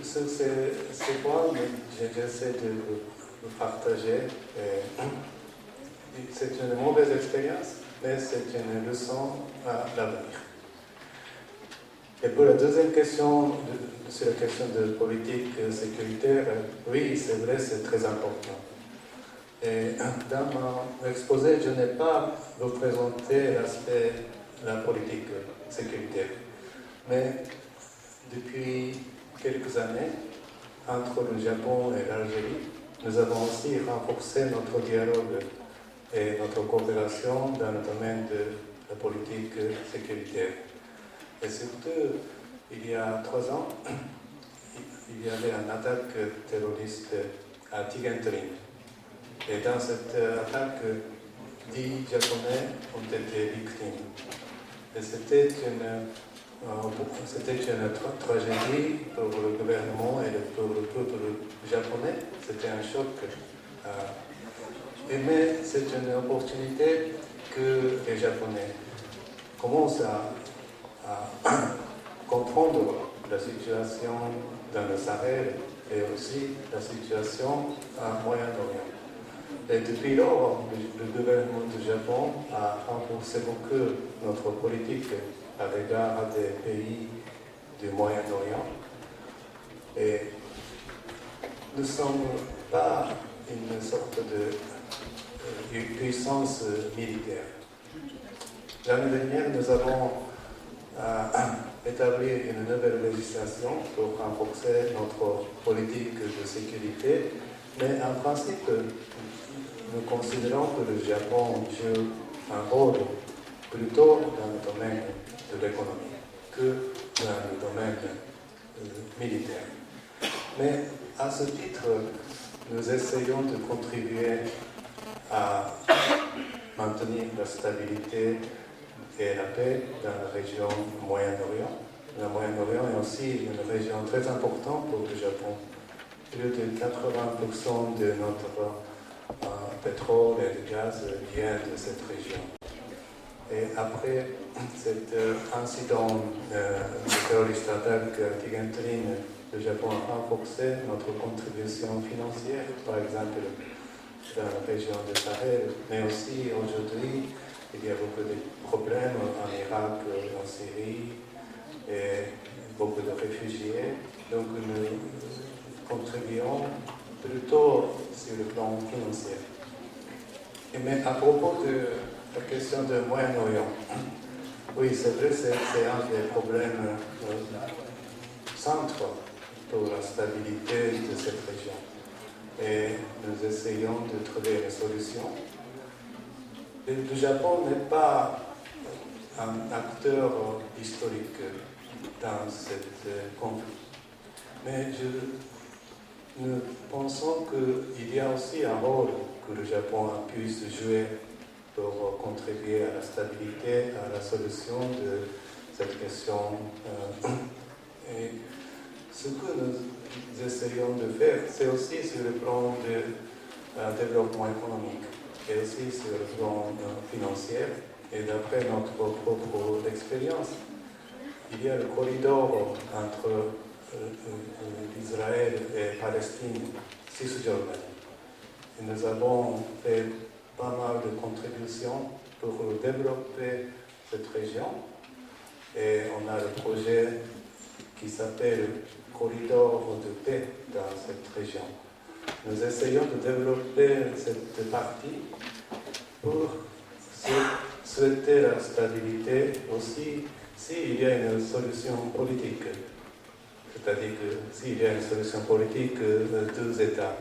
c'est quoi j'essaie de vous partager. C'est une mauvaise expérience, mais c'est une leçon à l'avenir. Et pour la deuxième question, sur la question de politique sécuritaire, oui, c'est vrai, c'est très important. Et dans mon exposé, je n'ai pas représenté l'aspect de la politique sécuritaire. Mais depuis quelques années, entre le Japon et l'Algérie, nous avons aussi renforcé notre dialogue et notre coopération dans le domaine de la politique sécuritaire. Et surtout, il y a 3 ans, il y avait une attaque terroriste à Tigentelin. Et dans cette attaque, 10 Japonais ont été victimes. Et c'était une tragédie pour le gouvernement et pour le peuple japonais. C'était un choc. Mais c'est une opportunité que les Japonais commencent à comprendre la situation dans le Sahel et aussi la situation à Moyen-Orient. Et depuis lors, le gouvernement du Japon a renforcé beaucoup notre politique à l'égard des pays du Moyen-Orient. Et nous ne sommes pas une sorte de puissance militaire. L'année dernière, nous avons établi une nouvelle législation pour renforcer notre politique de sécurité, mais en principe, nous considérons que le Japon joue un rôle plutôt dans le domaine de l'économie que dans le domaine militaire. Mais à ce titre, nous essayons de contribuer à maintenir la stabilité et la paix dans la région Moyen-Orient. Le Moyen-Orient est aussi une région très importante pour le Japon. Plus de 80% de notre pétrole et de gaz vient de cette région. Et après cet incident de terroriste attaque Tigantelin, le Japon a renforcé notre contribution financière, par exemple dans la région de Sahel, mais aussi aujourd'hui, il y a beaucoup de problèmes en Irak, en Syrie, et beaucoup de réfugiés. Donc nous contribuons plutôt sur le plan financier. Mais à propos de la question du Moyen-Orient, oui, c'est vrai, c'est un des problèmes centraux pour la stabilité de cette région. Et nous essayons de trouver des solutions. Le Japon n'est pas un acteur historique dans cette conflit. Mais nous pensons qu'il y a aussi un rôle que le Japon puisse jouer pour contribuer à la stabilité, à la solution de cette question. Et ce que nous essayons de faire, c'est aussi sur le plan du développement économique et aussi sur le plan financier. Et d'après notre propre expérience, il y a le corridor entre Israël et Palestine, Cisjordanie. Et nous avons fait pas mal de contributions pour développer cette région. Et on a le projet qui s'appelle Corridor de paix dans cette région. Nous essayons de développer cette partie pour souhaiter la stabilité aussi s'il y a une solution politique. C'est-à-dire que s'il y a une solution politique de deux États,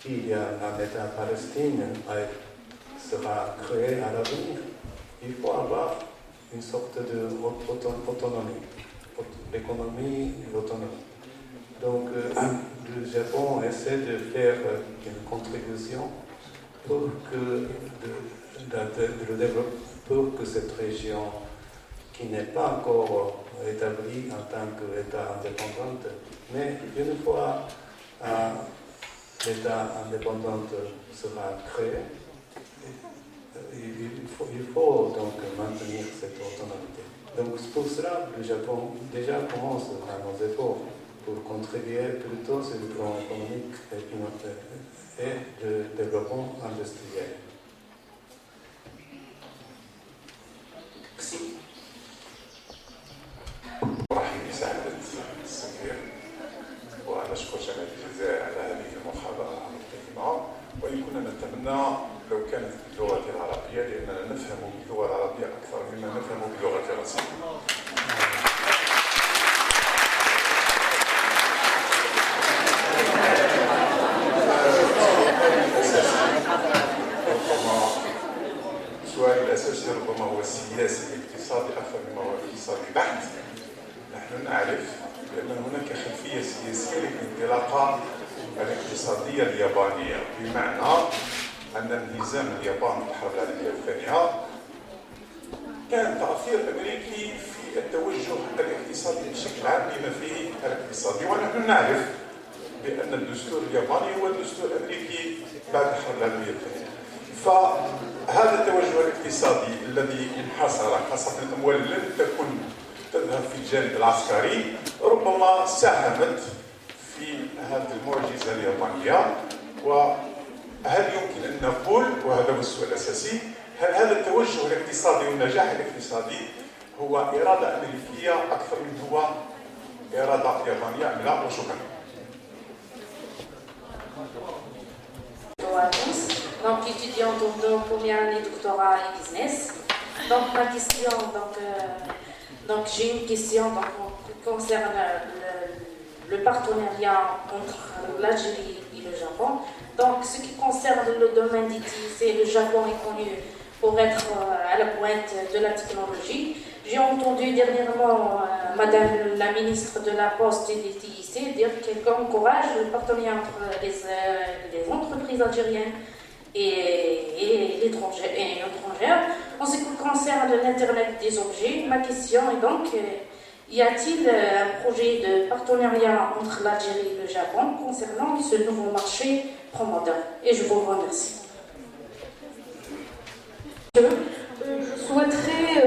s'il y a un État palestinien sera créé à l'avenir, il faut avoir une sorte d'autonomie, l'économie et l'autonomie. Donc le Japon essaie de faire une contribution pour que cette région, qui n'est pas encore établie en tant qu'État indépendant, mais une fois l'État indépendant sera créé, il faut donc maintenir cette autonomie. Donc pour cela, le Japon déjà commence à nos efforts pour contribuer plutôt sur le plan économique et le développement industriel. Merci. رحب سعادة السفير ونشكر جامعة الجزائر على هذه المحاضرة القيمة، وإن كنا نتمنى لو كانت باللغة العربية لأننا نفهم باللغة العربية أكثر مما نفهم باللغة الرسمية. السؤال الأساسي ربما هو السياسي الاقتصادي أكثر مما هو اقتصادي بحت. نحن نعرف بأن هناك خلفية سياسية للانطلاقة الاقتصادية اليابانية، بمعنى أن انهزام اليابان في الحرب العالمية الثانية كان تأثير أمريكي في التوجه الاقتصادي بشكل عام بما فيه الاقتصادي، ونحن نعرف بأن الدستور الياباني هو الدستور الأمريكي بعد الحرب العالمية الثانية. فهذا التوجه الاقتصادي الذي انحصر خاصة الأموال لم تكن تذهب في الجانب العسكري ربما ساهمت في هذه المعجزة اليابانية. وهل يمكن أن نقول، وهذا هو السؤال الأساسي، هل هذا التوجه الاقتصادي والنجاح الاقتصادي هو إرادة أمريكية أكثر من هو إرادة يابانية أم لا؟ وشكرا. Donc, étudiante de première année doctorat et business. Donc, ma question, donc j'ai une question qui concerne le partenariat entre l'Algérie et le Japon. Donc, ce qui concerne le domaine d'IT, c'est le Japon est connu pour être à la pointe de la technologie. J'ai entendu dernièrement Madame la ministre de la Poste et des TIC dire qu'elle encourage le partenariat entre les entreprises algériennes et étrangères. En ce qui concerne l'Internet des objets, ma question est donc, y a-t-il un projet de partenariat entre l'Algérie et le Japon concernant ce nouveau marché promoteur? Et je vous remercie. Je souhaiterais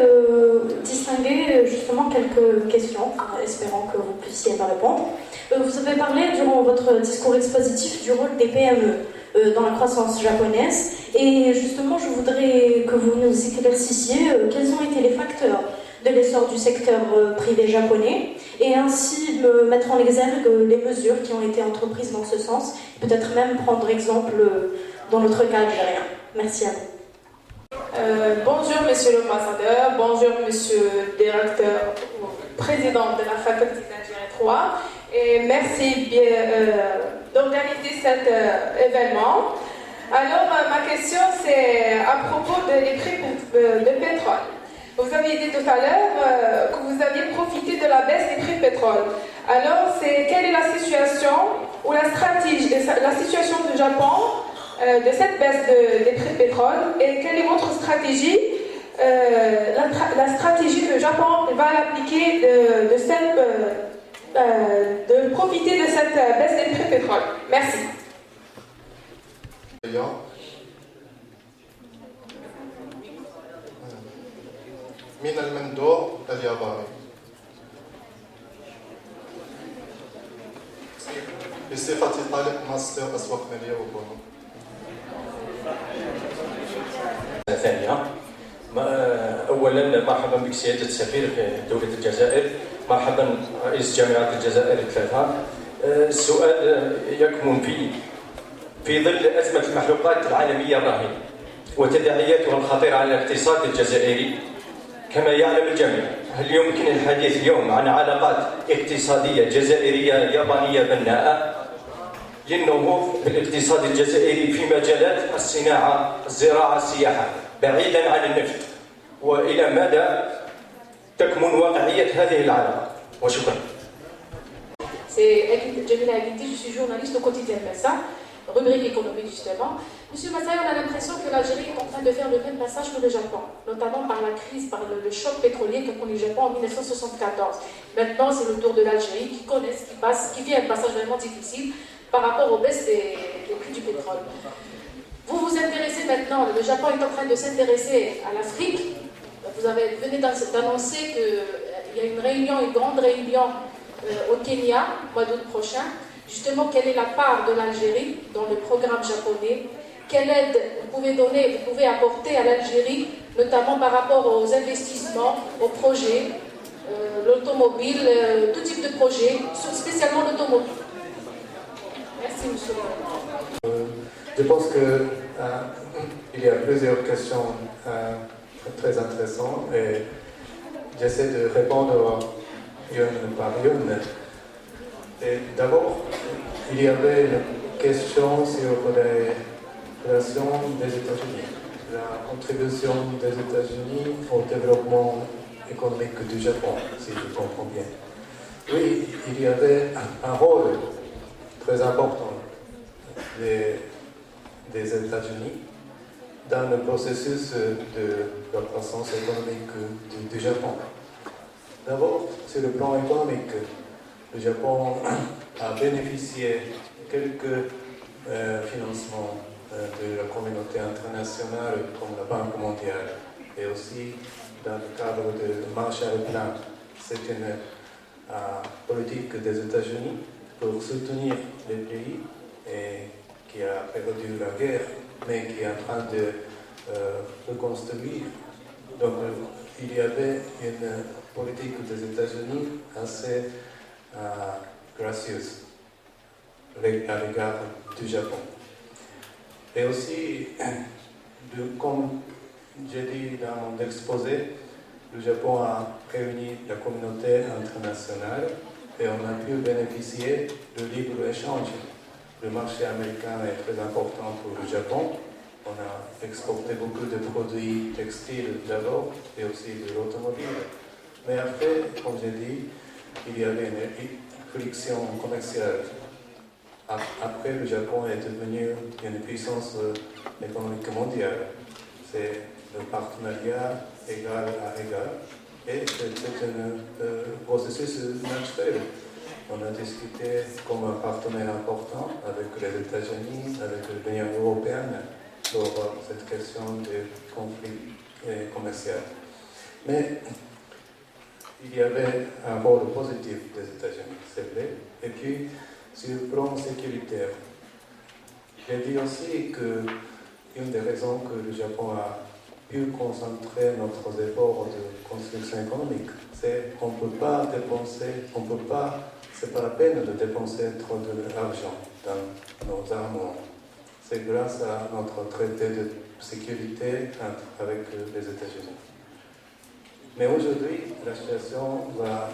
distinguer justement quelques questions, espérant que vous puissiez me répondre. Vous avez parlé durant votre discours expositif du rôle des PME dans la croissance japonaise, et justement je voudrais que vous nous éclaircissiez quels ont été les facteurs de l'essor du secteur privé japonais, et ainsi mettre en exergue les mesures qui ont été entreprises dans ce sens, peut-être même prendre exemple dans notre cas algérien. Merci à vous. Bonjour Monsieur l'ambassadeur, bonjour Monsieur le directeur, président de la faculté d'Algérie 3, et merci d'organiser cet événement. Alors ma question c'est à propos des prix de pétrole. Vous aviez dit tout à l'heure que vous aviez profité de la baisse des prix de pétrole. Alors quelle est la situation ou la stratégie, la situation du Japon de cette baisse des prix de pétrole, et quelle est votre stratégie, la stratégie que le Japon va appliquer de profiter de cette baisse des prix de pétrole? Merci. من المندوب الياباني بصفتي طالب ماستر أسواق مالية وبنوك. ثانية، أولا مرحبا بك سيادة السفير في دولة الجزائر، مرحبا رئيس جامعة الجزائر الثلاثة. السؤال يكمن في ظل أزمة المحروقات العالمية الراهنة وتداعياتها الخطيرة على الاقتصاد الجزائري كما يعلم الجميع، هل يمكن الحديث اليوم عن علاقات اقتصادية جزائرية يابانية بناءة للنهوض بالاقتصاد الجزائري في مجالات الصناعة، الزراعة، السياحة، بعيدا عن النفط؟ وإلى مدى تكمن واقعية هذه العلاقة؟ وشكرا. C'est Jamila Aguindi, je suis journaliste au quotidien Messa, rubrique économique justement. Monsieur Massaï, on a l'impression que l'Algérie est en train de faire le même passage que le Japon, notamment par la crise, par le choc pétrolier qu'a connu le Japon en 1974. Maintenant, c'est le tour de l'Algérie qui connaît ce qui passe, qui vit un passage vraiment difficile par rapport aux baisses des prix du pétrole. Vous vous intéressez maintenant, le Japon est en train de s'intéresser à l'Afrique. Vous venez d'annoncer qu'il y a une grande réunion au Kenya, au mois d'août prochain. Justement, quelle est la part de l'Algérie dans le programme japonais? Quelle aide vous pouvez apporter à l'Algérie, notamment par rapport aux investissements, aux projets, l'automobile, tout type de projet, spécialement l'automobile? Merci, monsieur. Je pense qu'il y a plusieurs questions très intéressantes et j'essaie de répondre une par une. Et d'abord, il y avait une question sur les relations des États-Unis, la contribution des États-Unis au développement économique du Japon, si je comprends bien. Oui, il y avait un rôle très important des États-Unis dans le processus de la croissance économique du Japon. D'abord, sur le plan économique, le Japon a bénéficié de quelques financements de la communauté internationale comme la Banque mondiale et aussi dans le cadre du Marshall Plan. C'est une politique des États-Unis pour soutenir les pays qui a perdu la guerre mais qui est en train de reconstruire. Donc il y avait une politique des États-Unis assez gracieuse à l'égard du Japon. Et aussi, comme j'ai dit dans mon exposé, le Japon a réuni la communauté internationale et on a pu bénéficier de libre-échange. Le marché américain est très important pour le Japon. On a exporté beaucoup de produits textiles d'abord et aussi de l'automobile. Mais après, comme j'ai dit, il y avait une friction commerciale. Après, le Japon est devenu une puissance économique mondiale. C'est le partenariat égal à égal. Et c'est un processus naturel. On a discuté comme un partenaire important avec les États-Unis, avec l'Union européenne, sur cette question du conflit commercial. Mais il y avait un rôle positif des États-Unis, c'est vrai. Et puis, sur le plan sécuritaire, j'ai dit aussi qu'une des raisons que le Japon a pu concentrer nos efforts de construction économique, c'est qu'on ne peut pas dépenser, c'est pas la peine de dépenser trop d'argent dans nos armements. C'est grâce à notre traité de sécurité avec les États-Unis. Mais aujourd'hui, la situation va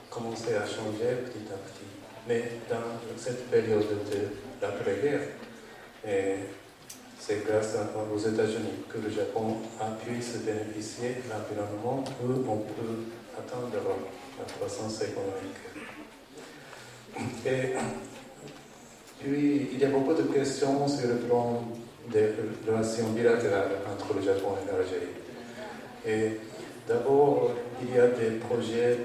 commencer à changer petit à petit. Mais dans cette période de l'après-guerre, c'est grâce aux États-Unis que le Japon a pu se bénéficier de l'environnement où on peut atteindre la croissance économique. Et puis, il y a beaucoup de questions sur le plan des relations bilatérales entre le Japon et l'Algérie. Et d'abord, il y a des projets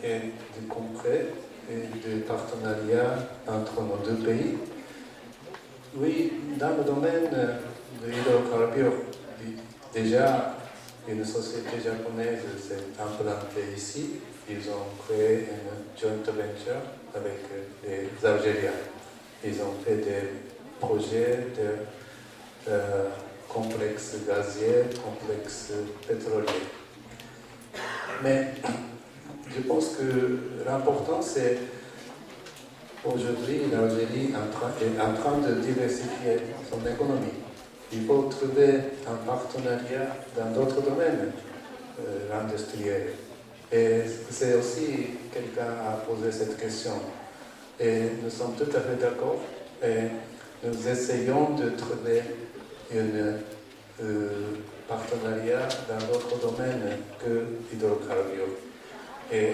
de concrets et de partenariat entre nos deux pays. Oui, dans le domaine de l'hydrocarbure, déjà, une société japonaise s'est implantée ici. Ils ont créé une joint venture avec les Algériens. Ils ont fait des projets de complexes gaziers, complexes pétroliers. Mais je pense que l'important, c'est aujourd'hui, l'Algérie est en train de diversifier son économie. Il faut trouver un partenariat dans d'autres domaines industriels. Et c'est aussi, quelqu'un a posé cette question. Et nous sommes tout à fait d'accord. Et nous essayons de trouver un partenariat dans d'autres domaines que l'hydrocarbure. Et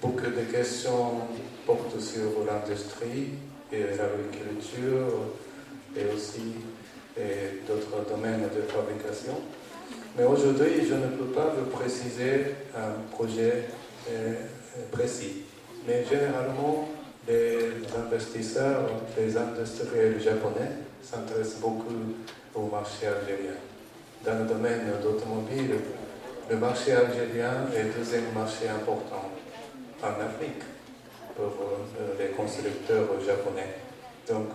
beaucoup de questions portent sur l'industrie et l'agriculture et aussi d'autres domaines de fabrication. Mais aujourd'hui, je ne peux pas vous préciser un projet précis. Mais généralement, les investisseurs, les industriels japonais s'intéressent beaucoup au marché algérien. Dans le domaine d'automobile, le marché algérien est le deuxième marché important en Afrique pour les constructeurs japonais. Donc,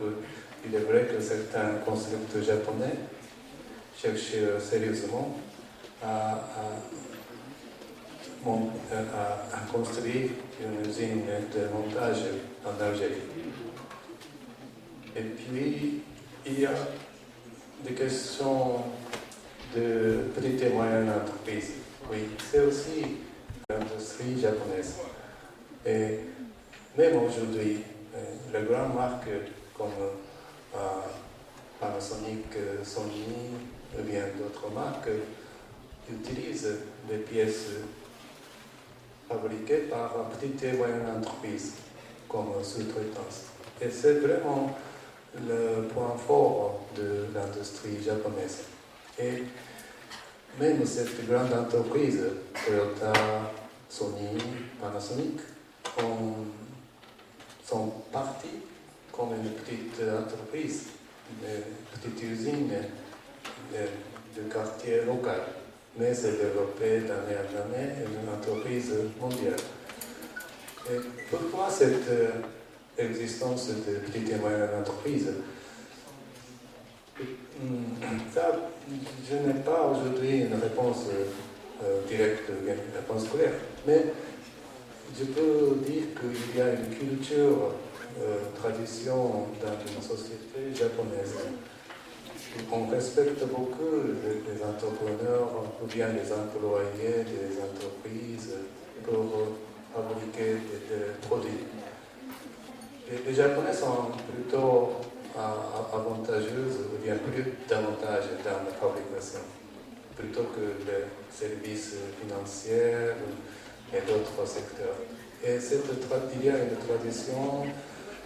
il est vrai que certains constructeurs japonais cherchent sérieusement à construire une usine de montage en Algérie. Et puis, il y a des questions de petites et moyennes entreprises. Oui, c'est aussi l'industrie japonaise. Et même aujourd'hui, les grandes marques comme Panasonic, Sony, ou bien d'autres marques utilisent des pièces fabriquées par petites et moyennes entreprises comme sous-traitance. Et c'est vraiment le point fort de l'industrie japonaise. Et même cette grande entreprise, Toyota, Sony, Panasonic, sont partis comme une petite entreprise, une petite usine de quartier local. Mais c'est développé d'année en année une entreprise mondiale. Et pourquoi cette existence de petites et moyennes entreprises? Ça, je n'ai pas aujourd'hui une réponse directe, une réponse claire. Mais je peux dire qu'il y a une culture, tradition dans une société japonaise. On respecte beaucoup les entrepreneurs ou bien les employés des entreprises pour fabriquer des produits. Les Japonais sont plutôt avantageuses ou bien plus d'avantages dans la fabrication. plutôt que les services financiers et d'autres secteurs. Et il y a une tradition,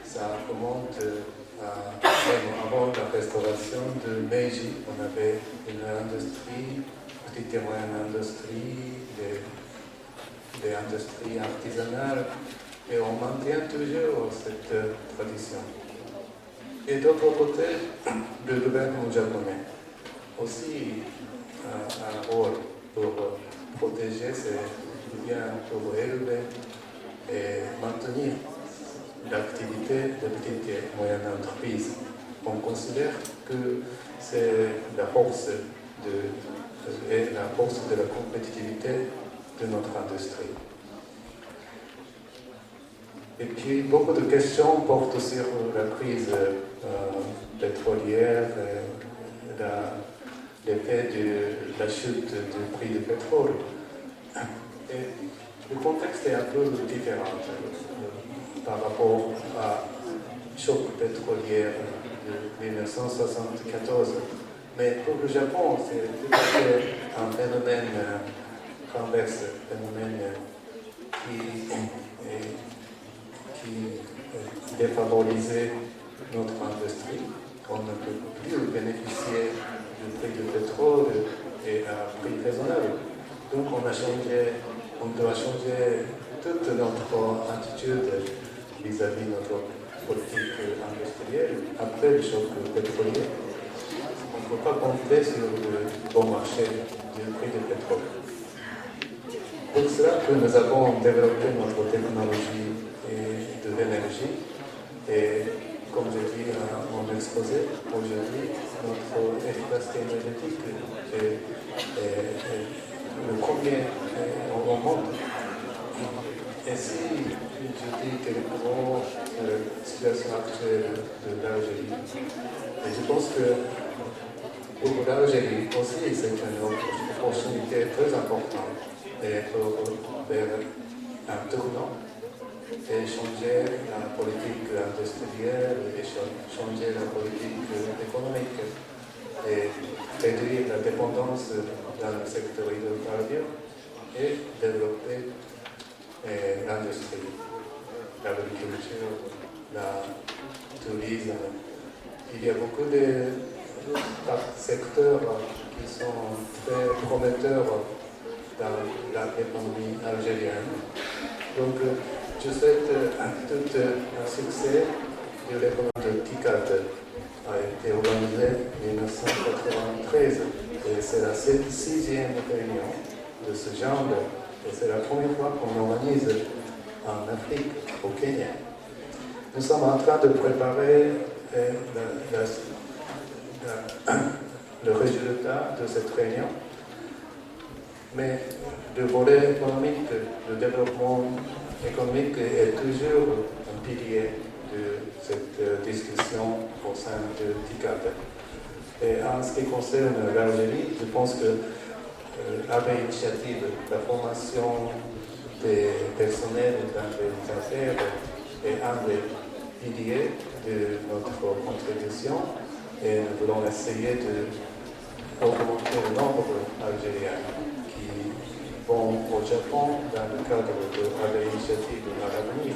ça remonte même avant la restauration de Meiji. On avait une industrie, petite et moyenne industrie, des industries artisanales, et on maintient toujours cette tradition. Et d'autre côté, le gouvernement japonais aussi a un rôle pour protéger ces biens, pour élever et maintenir l'activité des petites et moyennes entreprises. On considère que c'est la force de la compétitivité de notre industrie. Et puis, beaucoup de questions portent sur la crise pétrolière, l'effet de la chute du prix du pétrole. Et le contexte est un peu différent par rapport au choc pétrolier de 1974. Mais pour le Japon, c'est tout à fait un phénomène renversé, un phénomène qui défavorisait notre industrie. On ne peut plus bénéficier du prix du pétrole et à un prix raisonnable. Donc on doit changer toute notre attitude vis-à-vis de notre politique industrielle après le choc pétrolier. On ne peut pas compter sur le bon marché du prix du pétrole. Pour cela que nous avons développé notre technologie de l'énergie. Et comme je dis dans mon exposé, aujourd'hui, notre efficacité énergétique est le premier au monde. Et si je dis quelques mots sur la situation actuelle de l'Algérie, je pense que pour l'Algérie aussi, c'est une opportunité très importante pour faire un tournant et changer la politique industrielle, et changer la politique économique, et réduire la dépendance dans le secteur hydrocarbure et développer l'industrie, l'agriculture, le tourisme. Il y a beaucoup de secteurs qui sont très prometteurs dans l'économie algérienne. Donc, je souhaite tout un succès de l'économie de TICAD a été organisée en 1993 et c'est la 6e réunion de ce genre et c'est la première fois qu'on organise en Afrique, au Kenya. Nous sommes en train de préparer le résultat de cette réunion, mais le volet économique, le développement économique est toujours un pilier de cette discussion au sein de TICAD. Et en ce qui concerne l'Algérie, je pense que la initiative, la formation des personnels dans les affaires est un des piliers de notre contribution et nous voulons essayer d'augmenter le nombre d'Algériens qui vont au Japon dans le cadre de l'initiative à l'avenir.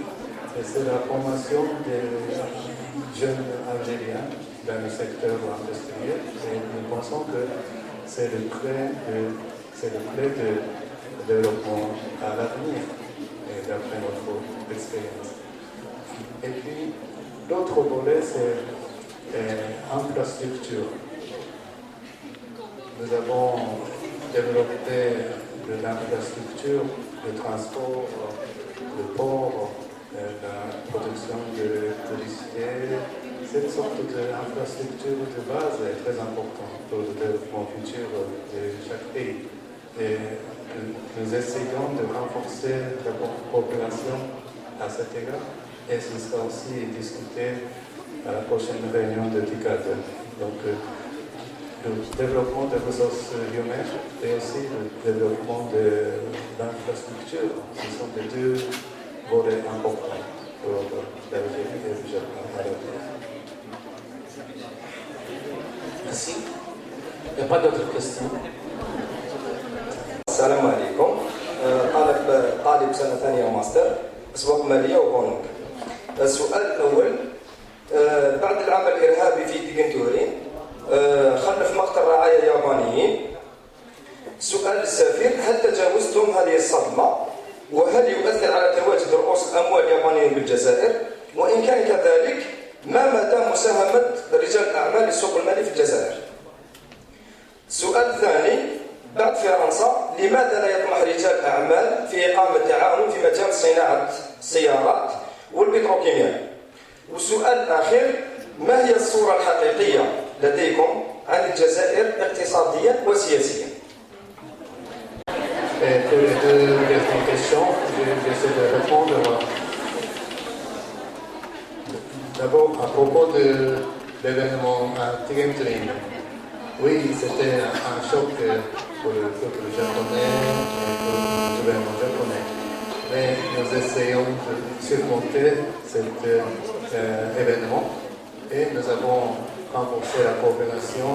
Et c'est la formation des jeunes Algériens dans le secteur industriel et nous pensons que c'est le clé de développement à l'avenir, d'après notre expérience. Et puis, l'autre volet, c'est l'infrastructure. Nous avons développé de l'infrastructure, le transport, le port, la production de l'électricité. Cette sorte d'infrastructure de base est très importante pour le développement futur de chaque pays. Et nous essayons de renforcer la population à cet égard et ce sera aussi discuté à la prochaine réunion de TICAD. Donc, le développement des ressources humaines et aussi le développement de l'infrastructure, ce sont les deux volets importants pour l'Algérie et le Japon à l'avenir. Merci. Il n'y a pas d'autres questions. سنة ثانية ماستر أسواق مالية وبنوك. السؤال الأول بعد العمل الإرهابي في ديجنتورين خلف مقتل رعايا يابانيين. سؤال السفير هل تجاوزتم هذه الصدمة؟ وهل يؤثر على تواجد رؤوس الأموال اليابانيين بالجزائر؟ وإن كان كذلك ما مدى مساهمة رجال الأعمال للسوق المالي في الجزائر؟ السؤال الثاني بعد فرنسا لماذا لا يطمح رجال الأعمال في إقامة تعاون في مجال صناعة السيارات والبتروكيماويات؟ والسؤال الأخير ما هي الصورة الحقيقية لديكم عن الجزائر اقتصاديا وسياسيا؟ Pour les deux dernières questions, j'essaie de répondre. D'abord, à propos de l'événement à Tigentrine. Oui, c'était un choc pour le peuple japonais et pour le gouvernement japonais. Mais nous essayons de surmonter cet événement et nous avons renforcé la coopération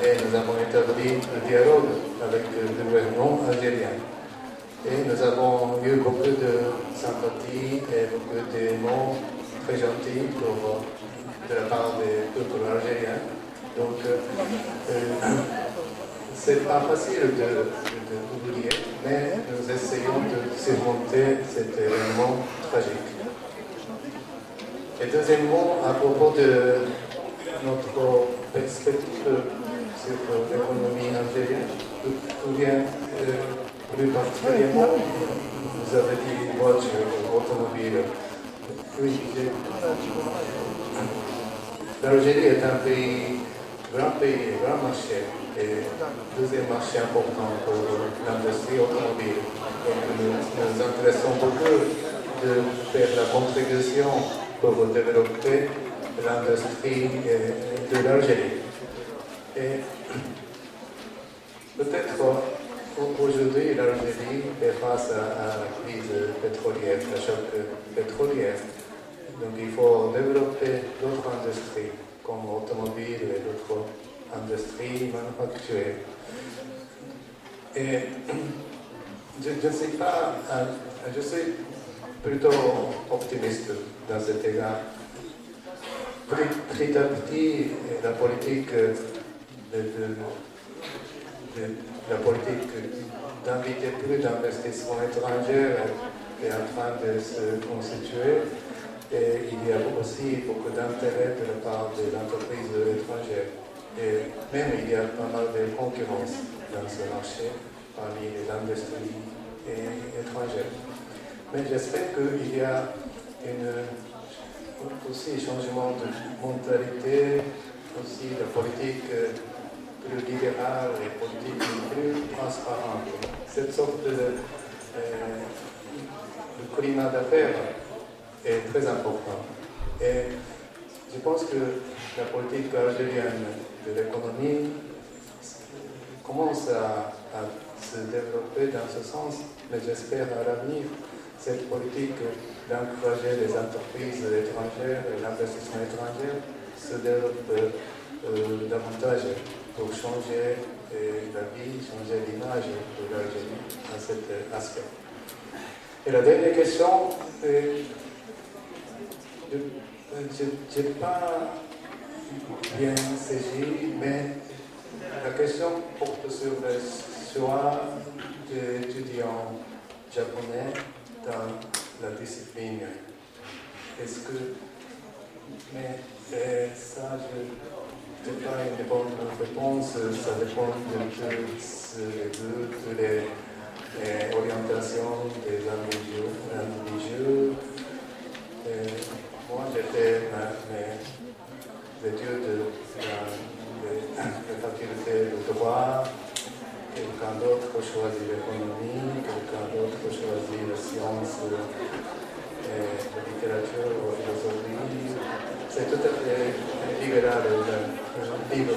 et nous avons établi un dialogue avec le gouvernement algérien. Et nous avons eu beaucoup de sympathie et beaucoup de mots très gentils de la part des peuples algériens. Donc, c'est pas facile d'oublier, mais nous essayons de surmonter cet événement tragique. Et deuxièmement, à propos de notre perspective sur l'économie algérienne, ou bien plus particulièrement, vous avez dit voiture, automobile. Oui, l'Algérie est un pays, grand marché, et deuxième marché important pour l'industrie automobile. Donc nous nous intéressons beaucoup de faire la contribution pour développer l'industrie de l'Algérie. Et peut-être aujourd'hui l'Algérie est face à la crise pétrolière, la choc pétrolière. Donc il faut développer d'autres industries comme l'automobile et d'autres industries manufacturées. Et je suis plutôt optimiste dans cet égard. Petit à petit, la politique d'inviter plus d'investissements étrangers est en train de se constituer. Et il y a aussi beaucoup d'intérêt de la part des entreprises étrangères. Et même il y a pas mal de concurrence dans ce marché parmi les industries étrangères. Mais j'espère qu'il y a aussi un changement de mentalité, aussi la politique plus libérale et politique plus transparente. Cette sorte de climat d'affaires est très important. Et je pense que la politique algérienne de l'économie commence à se développer dans ce sens, mais j'espère à l'avenir cette politique d'encourager les entreprises étrangères et l'investissement étranger se développe davantage pour changer la vie, changer l'image de l'Algérie à cet aspect. Et la dernière question, je n'ai pas bien saisi, mais la question porte sur le choix d'étudiants japonais dans la discipline. Est-ce que... Mais ça, je n'ai pas une bonne réponse. Ça dépend de toutes les orientations des individus. Moi, j'ai fait mes études dans la faculté de droit. Quelqu'un d'autre choisit l'économie, quelqu'un d'autre choisit les sciences, la littérature, la philosophie. C'est tout à fait libéral, libre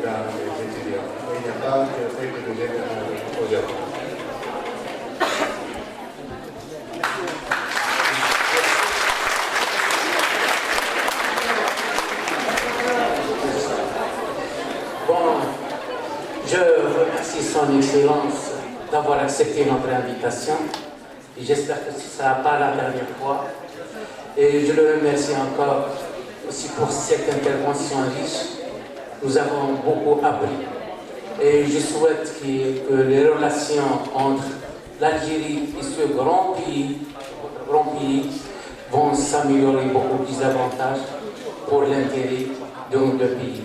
dans les étudiants. Il n'y a pas de règle générale au Japon. Je remercie Son Excellence d'avoir accepté notre invitation. J'espère que ce ne sera pas la dernière fois. Et je le remercie encore aussi pour cette intervention riche. Nous avons beaucoup appris. Et je souhaite que les relations entre l'Algérie et ce grand pays vont s'améliorer beaucoup plus davantage pour l'intérêt de nos deux pays.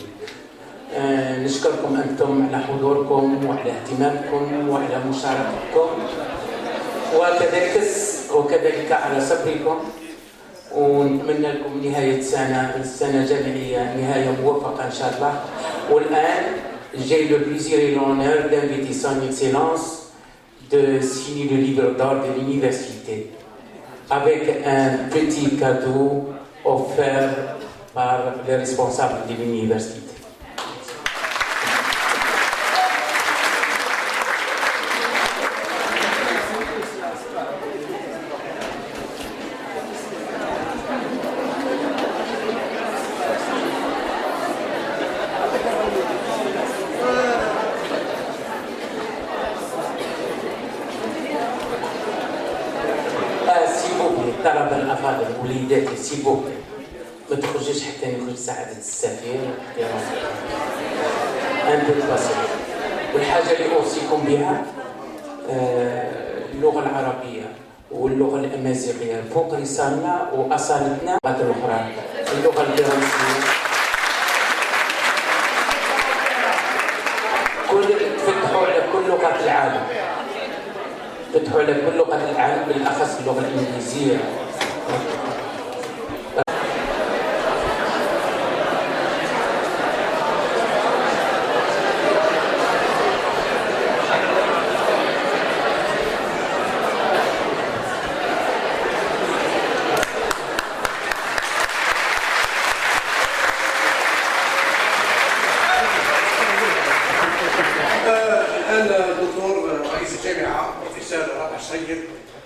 نشكركم أنتم على حضوركم وعلى اهتمامكم وعلى مشاركتكم وكذلك على صبركم ونتمنى لكم نهاية سنة جامعية نهاية موفقة إن شاء الله. والآن j'ai le plaisir et l'honneur d'inviter son Excellence de signer le livre d'or de l'université avec un petit cadeau offert par les responsables de l'université. طلب الافاضل وليداتي سيبوك ما تخرجوش حتى نخرج سعاده السفير ان بو باسيل. والحاجه اللي اوصيكم بها اللغه العربيه واللغه الامازيغيه فوق لساننا واصالتنا الاخرى اللغه الفرنسيه تفتحوا على كل لغات العالم فتحوا على كل لغات العالم بالاخص اللغه الانجليزيه.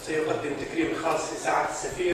سيقدم تكريم خاص لسعادة السفير.